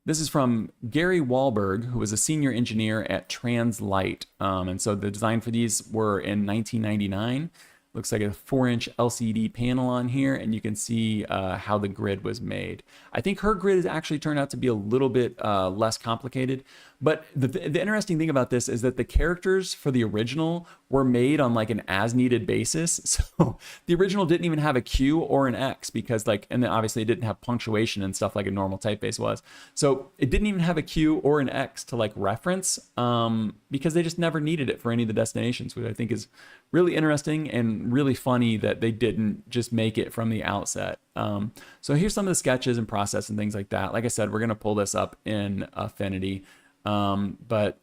This is from Gary Wahlberg, who was a senior engineer at Translite. And so the design for these were in 1999. Looks like a 4-inch LCD panel on here, and you can see how the grid was made. I think her grid has actually turned out to be a little bit less complicated. But the interesting thing about this is that the characters for the original were made on like an as-needed basis. So the original didn't even have a Q or an X because and then obviously it didn't have punctuation and stuff like a normal typeface was. So it didn't even have a Q or an X to like reference because they just never needed it for any of the destinations, which I think is really interesting and really funny that they didn't just make it from the outset. So here's some of the sketches and process and things like that. Like I said, we're going to pull this up in Affinity. But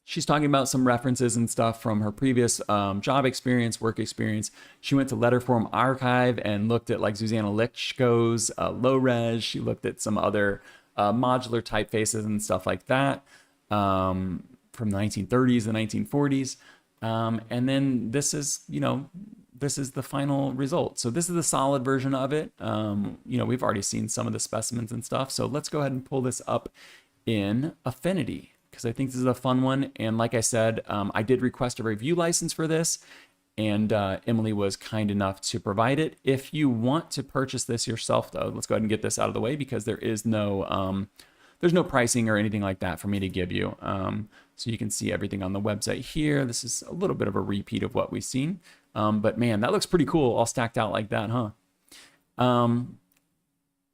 she's talking about some references and stuff from her previous job experience, work experience. She went to Letterform Archive and looked at like Zuzanna Lichko's low res. She looked at some other modular typefaces and stuff like that from the 1930s and 1940s. And then this is, this is the final result. So this is the solid version of it. We've already seen some of the specimens and stuff. So let's go ahead and pull this up in Affinity because I think this is a fun one. And like I said, I did request a review license for this, and Emily was kind enough to provide it. If you want to purchase this yourself, though, let's go ahead and get this out of the way because there is there's no pricing or anything like that for me to give you. So you can see everything on the website here. This is a little bit of a repeat of what we've seen. But man, that looks pretty cool, all stacked out like that, huh?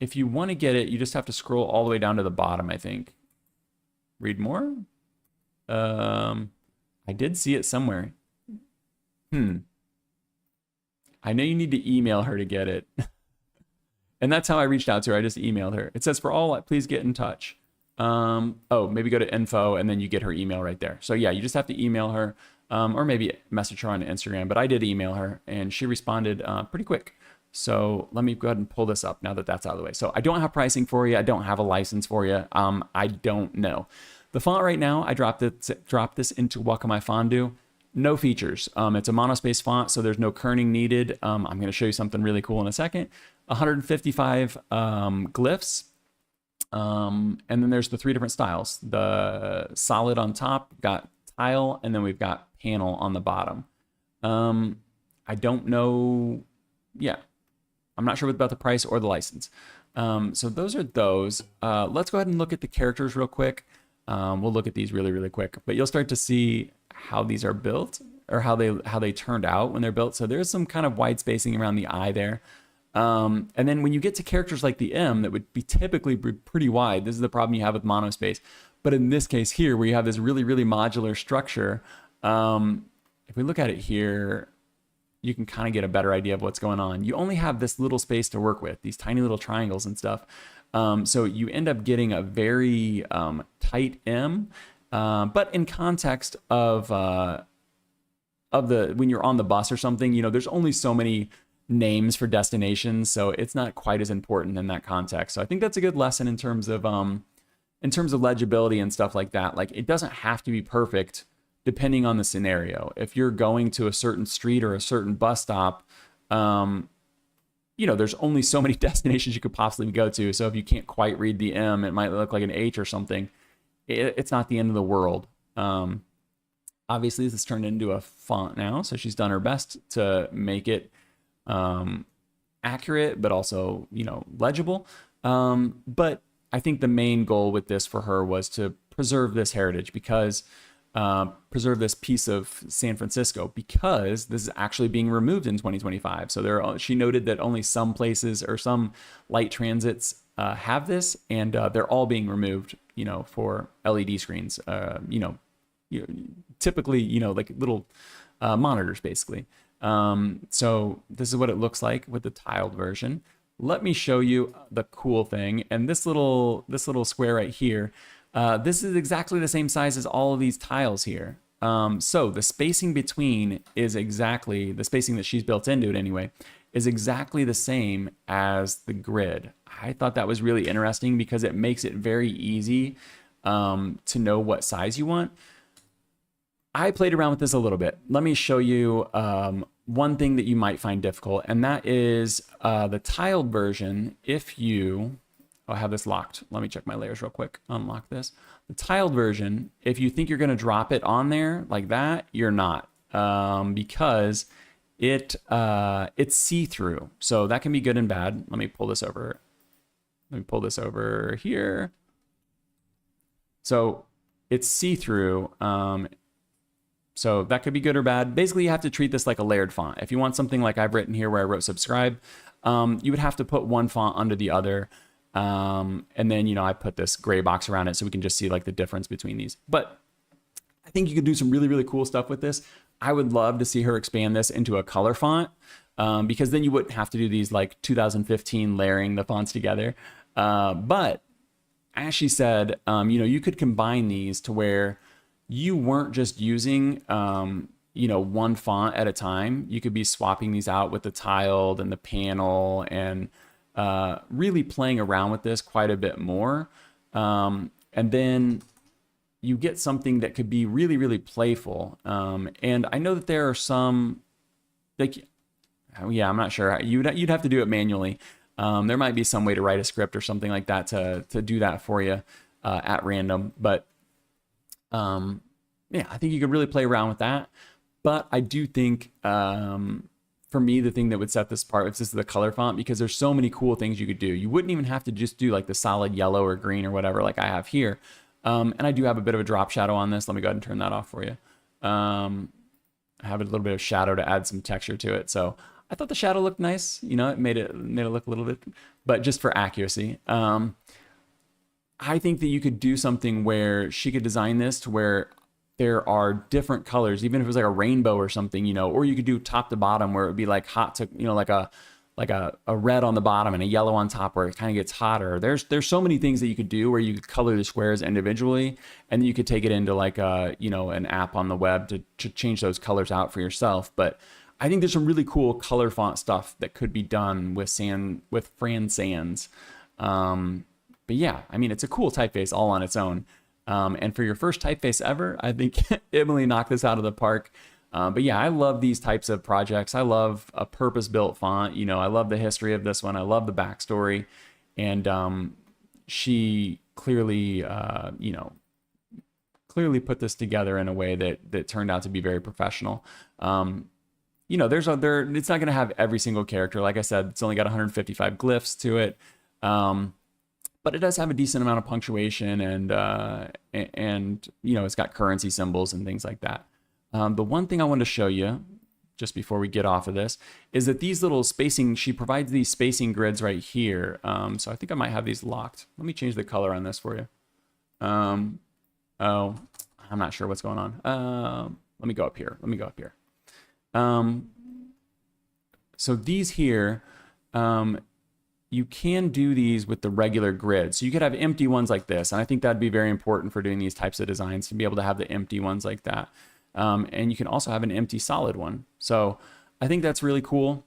If you want to get it, you just have to scroll all the way down to the bottom, I think. Read more? I did see it somewhere. I know you need to email her to get it. And that's how I reached out to her. I just emailed her. It says, for all, please get in touch. Maybe go to info and then you get her email right there. So yeah, you just have to email her or maybe message her on Instagram. But I did email her and she responded pretty quick. So let me go ahead and pull this up now that that's out of the way. So I don't have pricing for you. I don't have a license for you. I don't know. The font right now, I dropped this into Wakamai Fondue. No features. It's a monospace font, so there's no kerning needed. I'm going to show you something really cool in a second. 155 glyphs. And then there's the 3 different styles. The solid on top, got tile, and then we've got panel on the bottom. I don't know. Yeah. I'm not sure about the price or the license. So those are those. Let's go ahead and look at the characters real quick. We'll look at these really, really quick, but you'll start to see how these are built or how they turned out when they're built. So there's some kind of wide spacing around the eye there. And then when you get to characters like the M that would be typically pretty wide, this is the problem you have with monospace. But in this case here, where you have this really, really modular structure, if we look at it here, you can kind of get a better idea of what's going on. You only have this little space to work with, these tiny little triangles and stuff. So you end up getting a very tight M, but in context of when you're on the bus or something, there's only so many names for destinations, so it's not quite as important in that context. So I think that's a good lesson in terms of legibility and stuff like that. Like, it doesn't have to be perfect depending on the scenario. If you're going to a certain street or a certain bus stop, there's only so many destinations you could possibly go to. So if you can't quite read the M, it might look like an H or something. It's not the end of the world. Obviously, this is turned into a font now, so she's done her best to make it accurate, but also, legible. But I think the main goal with this for her was to preserve this heritage because preserve this piece of San Francisco, because this is actually being removed in 2025. So she noted that only some places or some light transits have this, and they're all being removed, for LED screens, typically, like little monitors, basically. So this is what it looks like with the tiled version. Let me show you the cool thing. And this little square right here, this is exactly the same size as all of these tiles here. So the spacing between is exactly, the spacing that she's built into it anyway, is exactly the same as the grid. I thought that was really interesting because it makes it very easy to know what size you want. I played around with this a little bit. Let me show you one thing that you might find difficult, and that is the tiled version. If you, I have this locked. Let me check my layers real quick. Unlock this. The tiled version, if you think you're going to drop it on there like that, you're not, because it's see-through. So that can be good and bad. Let me pull this over. Let me pull this over here. So it's see-through. So that could be good or bad. Basically, you have to treat this like a layered font. If you want something like I've written here where I wrote subscribe, you would have to put one font under the other. And then, I put this gray box around it so we can just see like the difference between these. But I think you could do some really, really cool stuff with this. I would love to see her expand this into a color font, because then you wouldn't have to do these like 2015 layering the fonts together. But as she said, you could combine these to where you weren't just using, one font at a time. You could be swapping these out with the tiled and the panel, and really playing around with this quite a bit more. And then you get something that could be really, really playful. And I know that there are some, like, I'm not sure. You'd have to do it manually. There might be some way to write a script or something like that to do that for you at random. But I think you could really play around with that. But I do think, for me, the thing that would set this apart is just the color font, because there's so many cool things you could do. You wouldn't even have to just do like the solid yellow or green or whatever like I have here. And I do have a bit of a drop shadow on this. Let me go ahead and turn that off for you. I have a little bit of shadow to add some texture to it. So I thought the shadow looked nice. It made it look a little bit, but just for accuracy. I think that you could do something where she could design this to where there are different colors, even if it was like a rainbow or something, or you could do top to bottom where it would be like hot to, like a red on the bottom and a yellow on top where it kind of gets hotter. There's so many things that you could do where you could color the squares individually, and then you could take it into like a, an app on the web to change those colors out for yourself. But I think there's some really cool color font stuff that could be done with Fran Sans. But yeah, it's a cool typeface all on its own. And for your first typeface ever, I think Emily knocked this out of the park. But yeah, I love these types of projects. I love a purpose-built font. I love the history of this one. I love the backstory. And she clearly, clearly put this together in a way that turned out to be very professional. It's not going to have every single character. Like I said, it's only got 155 glyphs to it. But it does have a decent amount of punctuation, and it's got currency symbols and things like that. The one thing I want to show you just before we get off of this is that these little spacing, she provides these spacing grids right here. So I think I might have these locked. Let me change the color on this for you. Oh, I'm not sure what's going on. Let me go up here. So these here, you can do these with the regular grid. So you could have empty ones like this. And I think that'd be very important for doing these types of designs, to be able to have the empty ones like that. And you can also have an empty solid one. So I think that's really cool.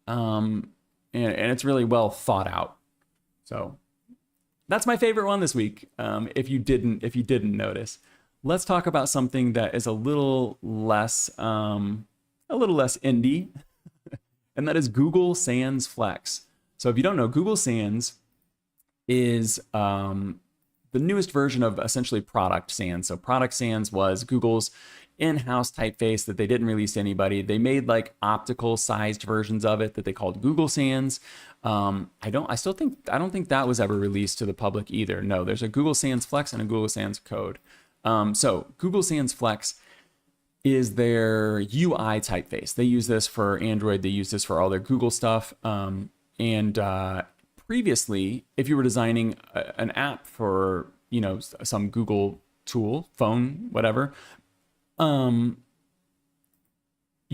And it's really well thought out. So that's my favorite one this week. If you didn't notice, let's talk about something that is a little less indie, and that is Google Sans Flex. So if you don't know, Google Sans is the newest version of essentially Product Sans. So Product Sans was Google's in-house typeface that they didn't release to anybody. They made like optical sized versions of it that they called Google Sans. I don't think that was ever released to the public either. No, there's a Google Sans Flex and a Google Sans Code. So Google Sans Flex is their UI typeface. They use this for Android. They use this for all their Google stuff. Previously, if you were designing an app for, you know, some Google tool, phone, whatever, you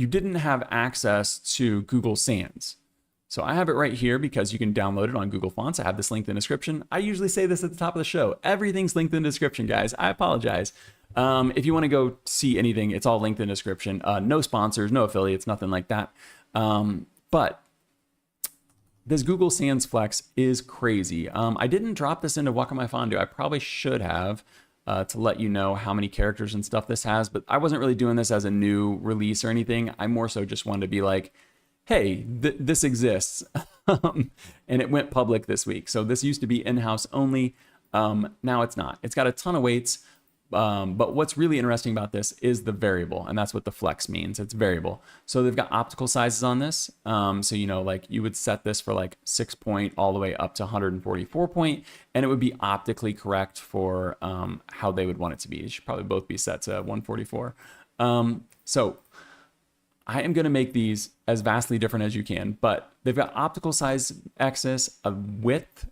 didn't have access to Google Sans. So I have it right here because you can download it on Google Fonts. I have this linked in the description. I usually say this at the top of the show. Everything's linked in the description, guys. I apologize. If you want to go see anything, it's all linked in the description. No sponsors, no affiliates, nothing like that. But this Google Sans Flex is crazy. I didn't drop this into Wakamai Fondue. I probably should have to let you know how many characters and stuff this has, but I wasn't really doing this as a new release or anything. I more so just wanted to be like, hey, this exists. And it went public this week. So this used to be in-house only. Now it's not. It's got a ton of weights. But what's really interesting about this is the variable, and that's what the flex means. It's variable. So they've got optical sizes on this. So, you know, like you would set this for like 6 point all the way up to 144 point, and it would be optically correct for how they would want it to be. It should probably both be set to 144. So I am going to make these as vastly different as you can, but they've got optical size axis, a width.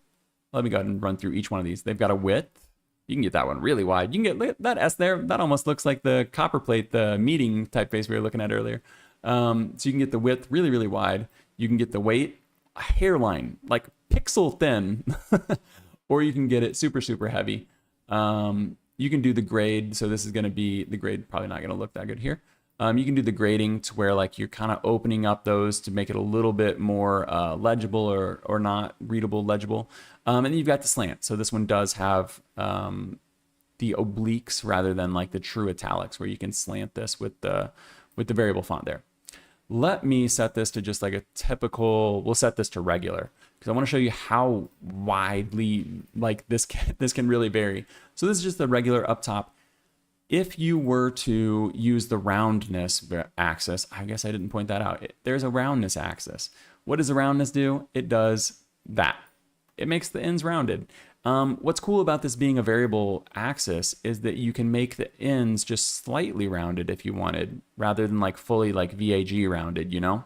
Let me go ahead and run through each one of these. They've got a width. You can get that one really wide. You can get that S there. That almost looks like the copper plate, the meeting typeface we were looking at earlier. So you can get the width really, really wide. You can get the weight, a hairline, like pixel thin, or you can get it super, super heavy. You can do the grade. So this is going to be the grade, probably not going to look that good here. You can do the grading to where like you're kind of opening up those to make it a little bit more legible or not readable, legible. And then you've got the slant. So this one does have the obliques rather than like the true italics where you can slant this with the variable font there. Let me set this to just like a typical, we'll set this to regular because I want to show you how widely like this can really vary. So this is just the regular up top. If you were to use the roundness axis, I guess I didn't point that out. There's a roundness axis. What does the roundness do? It does that. It makes the ends rounded. What's cool about this being a variable axis is that you can make the ends just slightly rounded if you wanted, rather than like fully like VAG rounded, you know?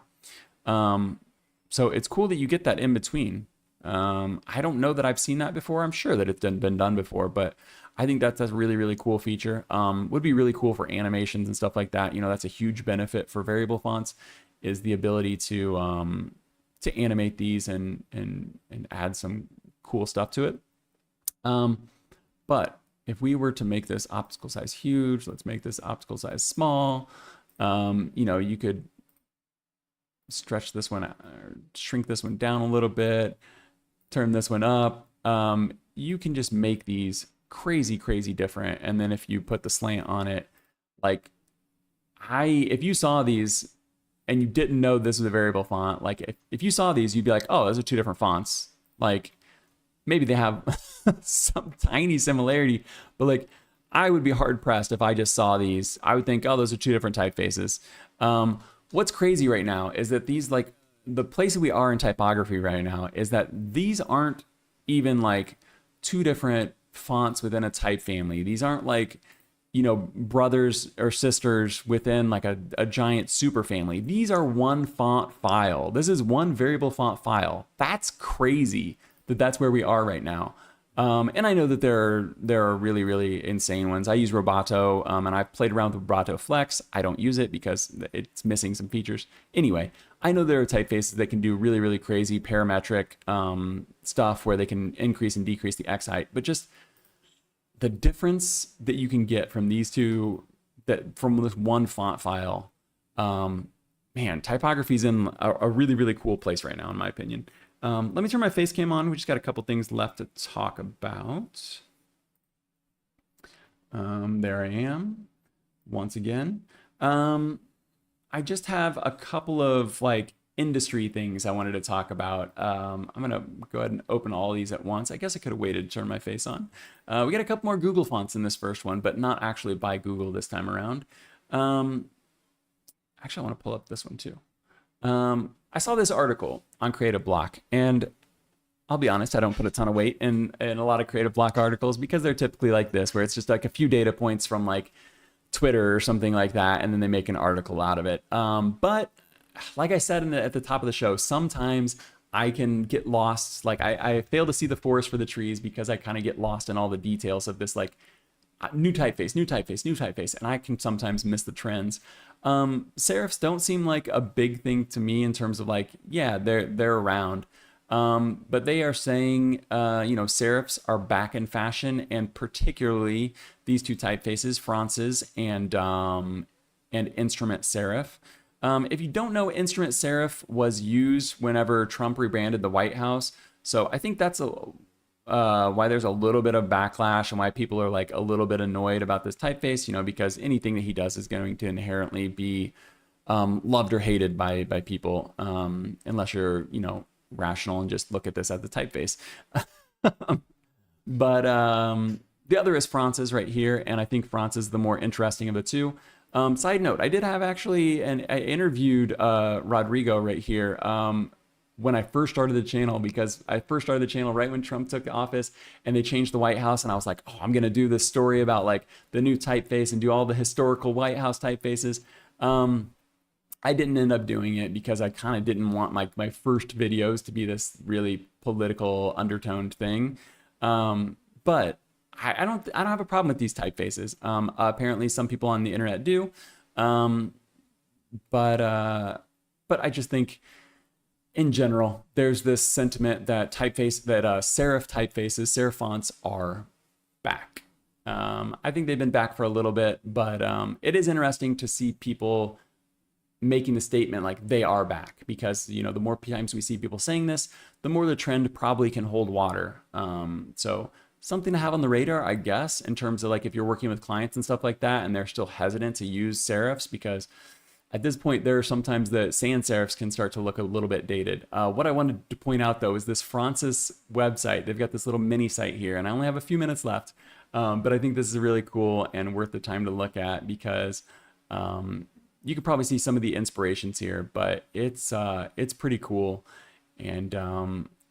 So it's cool that you get that in between. I don't know that I've seen that before. I'm sure that it's been done before, but I think that's a really, really cool feature. Would be really cool for animations and stuff like that. You know, that's a huge benefit for variable fonts is the ability to animate these and add some cool stuff to it. But if we were to make this optical size huge, let's make this optical size small. You know, you could stretch this one, or shrink this one down a little bit, turn this one up. You can just make these crazy, crazy different. And then if you put the slant on it, like if you saw these and you didn't know this was a variable font, like if you saw these, you'd be like, oh, those are two different fonts. Like maybe they have some tiny similarity, but like I would be hard pressed if I just saw these. I would think, oh, those are two different typefaces. What's crazy right now is that these, like the place we are in typography right now is that these aren't even like two different fonts within a type family. These aren't like, you know, brothers or sisters within like a giant super family. These are one font file. This is one variable font file. That's crazy that that's where we are right now. And I know that there are really, really insane ones. I use Roboto, and I've played around with Roboto Flex. I don't use it because it's missing some features. Anyway, I know there are typefaces that can do really, really crazy parametric stuff where they can increase and decrease the X height, but just the difference that you can get from these two, from this one font file, man, typography's in a really, really cool place right now, in my opinion. Let me turn my face cam on. We just got a couple things left to talk about. There I am once again. I just have a couple of like industry things I wanted to talk about. I'm gonna go ahead and open all these at once. I guess I could have waited to turn my face on. We got a couple more Google fonts in this first one, but not actually by Google this time around. Actually, I want to pull up this one too. I saw this article on Creative Bloq, and I'll be honest, I don't put a ton of weight in a lot of creative block articles because they're typically like this, where it's just like a few data points from like Twitter or something like that, and then they make an article out of it. But like I said at the top of the show, sometimes I can get lost. Like I fail to see the forest for the trees because I kind of get lost in all the details of this like new typeface, and I can sometimes miss the trends. Serifs don't seem like a big thing to me in terms of like, yeah, they're around. But they are saying, serifs are back in fashion, and particularly these two typefaces, France's and instrument serif. If you don't know, instrument serif was used whenever Trump rebranded the White House. So I think that's why there's a little bit of backlash and why people are like a little bit annoyed about this typeface, because anything that he does is going to inherently be loved or hated by people, unless you're, rational and just look at this as the typeface. But the other is France's right here, and I think France is the more interesting of the two. Side note, I did have actually, and I interviewed Rodrigo right here when I first started the channel, because I first started the channel right when Trump took office and they changed the White House, and I was like, oh, I'm gonna do this story about like the new typeface and do all the historical White House typefaces. I didn't end up doing it because I kind of didn't want my first videos to be this really political undertoned thing. But I don't have a problem with these typefaces. Apparently some people on the internet do. But I just think in general, there's this sentiment that serif typefaces, serif fonts are back. I think they've been back for a little bit, but it is interesting to see people making the statement like they are back, because the more times we see people saying this, the more the trend probably can hold water. So something to have on the radar, I guess, in terms of like if you're working with clients and stuff like that and they're still hesitant to use serifs, because at this point there are sometimes the sans serifs can start to look a little bit dated. What I wanted to point out though is this France's website. They've got this little mini site here, and I only have a few minutes left, but I think this is really cool and worth the time to look at, because you could probably see some of the inspirations here, but it's pretty cool. And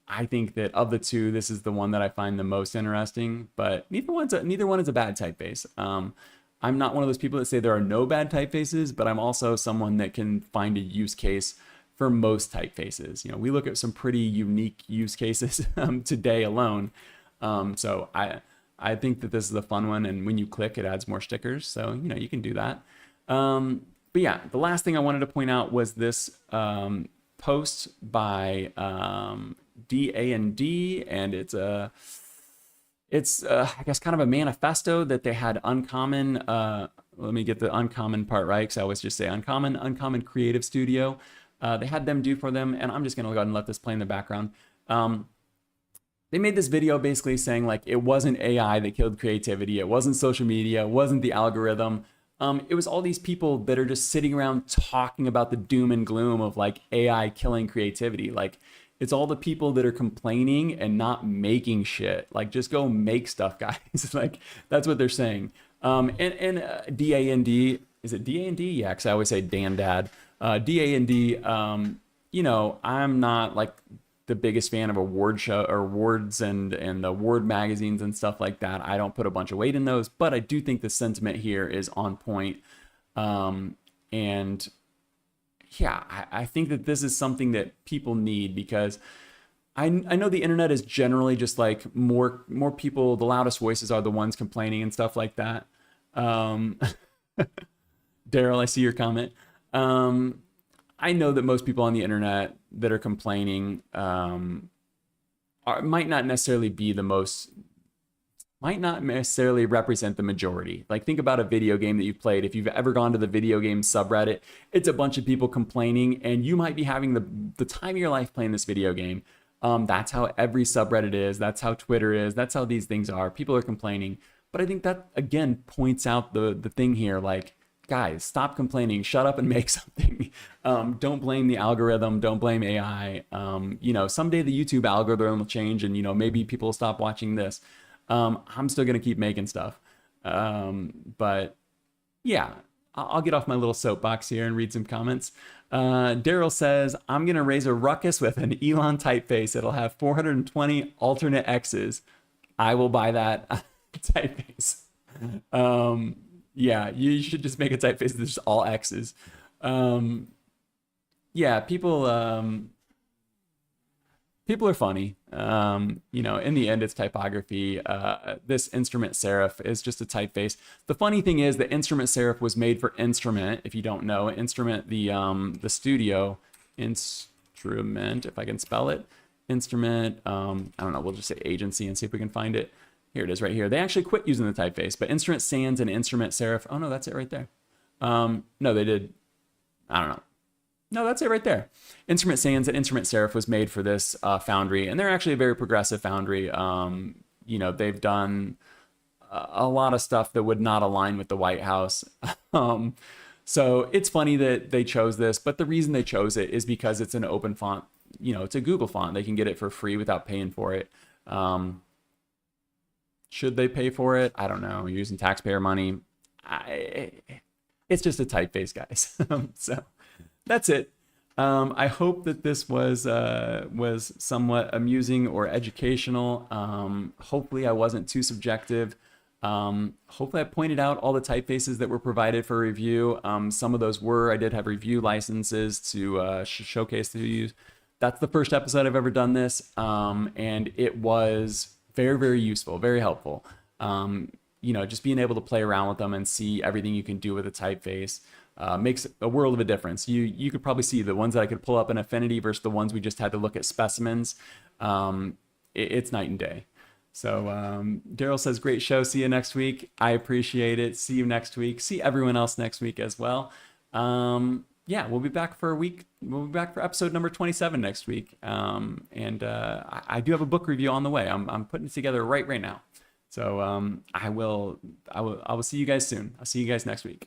I think that of the two, this is the one that I find the most interesting, but neither one is a bad typeface. I'm not one of those people that say there are no bad typefaces, but I'm also someone that can find a use case for most typefaces. We look at some pretty unique use cases today alone. So I think that this is a fun one, and when you click, it adds more stickers. So, you can do that. But yeah, the last thing I wanted to point out was this post by D&AD, and it's I guess kind of a manifesto that they had uncommon. Let me get the uncommon part right, because I always just say uncommon creative studio. They had them do for them, and I'm just gonna go ahead and let this play in the background. They made this video basically saying like it wasn't AI that killed creativity, it wasn't social media, it wasn't the algorithm. It was all these people that are just sitting around talking about the doom and gloom of like AI killing creativity. Like it's all the people that are complaining and not making shit. Like just go make stuff, guys. Like that's what they're saying. And D&AD, is it D&AD? Yeah, because I always say D&AD. D&AD, I'm not like the biggest fan of award show or awards and the award magazines and stuff like that. I don't put a bunch of weight in those, but I do think the sentiment here is on point. And yeah, I think that this is something that people need, because I know the internet is generally just like more people, the loudest voices are the ones complaining and stuff like that. Daryl, I see your comment. I know that most people on the internet that are complaining might not necessarily represent the majority. Like think about a video game that you've played. If you've ever gone to the video game subreddit, it's a bunch of people complaining, and you might be having the time of your life playing this video game. That's how every subreddit is. That's how Twitter is. That's how these things are. People are complaining. But I think that again points out the thing here, like, guys, stop complaining, shut up and make something. Don't blame the algorithm, don't blame AI. Someday the YouTube algorithm will change, and maybe people will stop watching this. I'm still gonna keep making stuff. But yeah, I'll get off my little soapbox here and read some comments. Daryl says, I'm going to raise a ruckus with an Elon typeface. It'll have 420 alternate X's. I will buy that typeface. Yeah, you should just make a typeface that's just all X's. Yeah, people are funny. You know, in the end, it's typography. This instrument serif is just a typeface. The funny thing is the instrument serif was made for Instrument. If you don't know, Instrument, the studio instrument, if I can spell it, Instrument. I don't know. We'll just say agency and see if we can find it. Here it is right here. They actually quit using the typeface, but Instrument Sans and Instrument Serif. Oh no, that's it right there. No, they did. I don't know. No, that's it right there. Instrument Sans and Instrument Serif was made for this foundry, and they're actually a very progressive foundry. You know, they've done a lot of stuff that would not align with the White House. So it's funny that they chose this, but the reason they chose it is because it's an open font. You know, it's a Google font. They can get it for free without paying for it. Should they pay for it? I don't know. You're using taxpayer money. It's just a typeface, guys. So that's it. I hope that this was somewhat amusing or educational. Hopefully I wasn't too subjective. Hopefully I pointed out all the typefaces that were provided for review. Some of those I did have review licenses to showcase to you. That's the first episode I've ever done this. And it was very, very useful, very helpful. You know, just being able to play around with them and see everything you can do with a typeface makes a world of a difference. You could probably see the ones that I could pull up in Affinity versus the ones we just had to look at specimens. It's night and day. So Daryl says, great show. See you next week. I appreciate it. See you next week. See everyone else next week as well. Yeah, we'll be back for a week. We'll be back for episode number 27 next week. And I do have a book review on the way. I'm putting it together right now. So I will see you guys soon. I'll see you guys next week.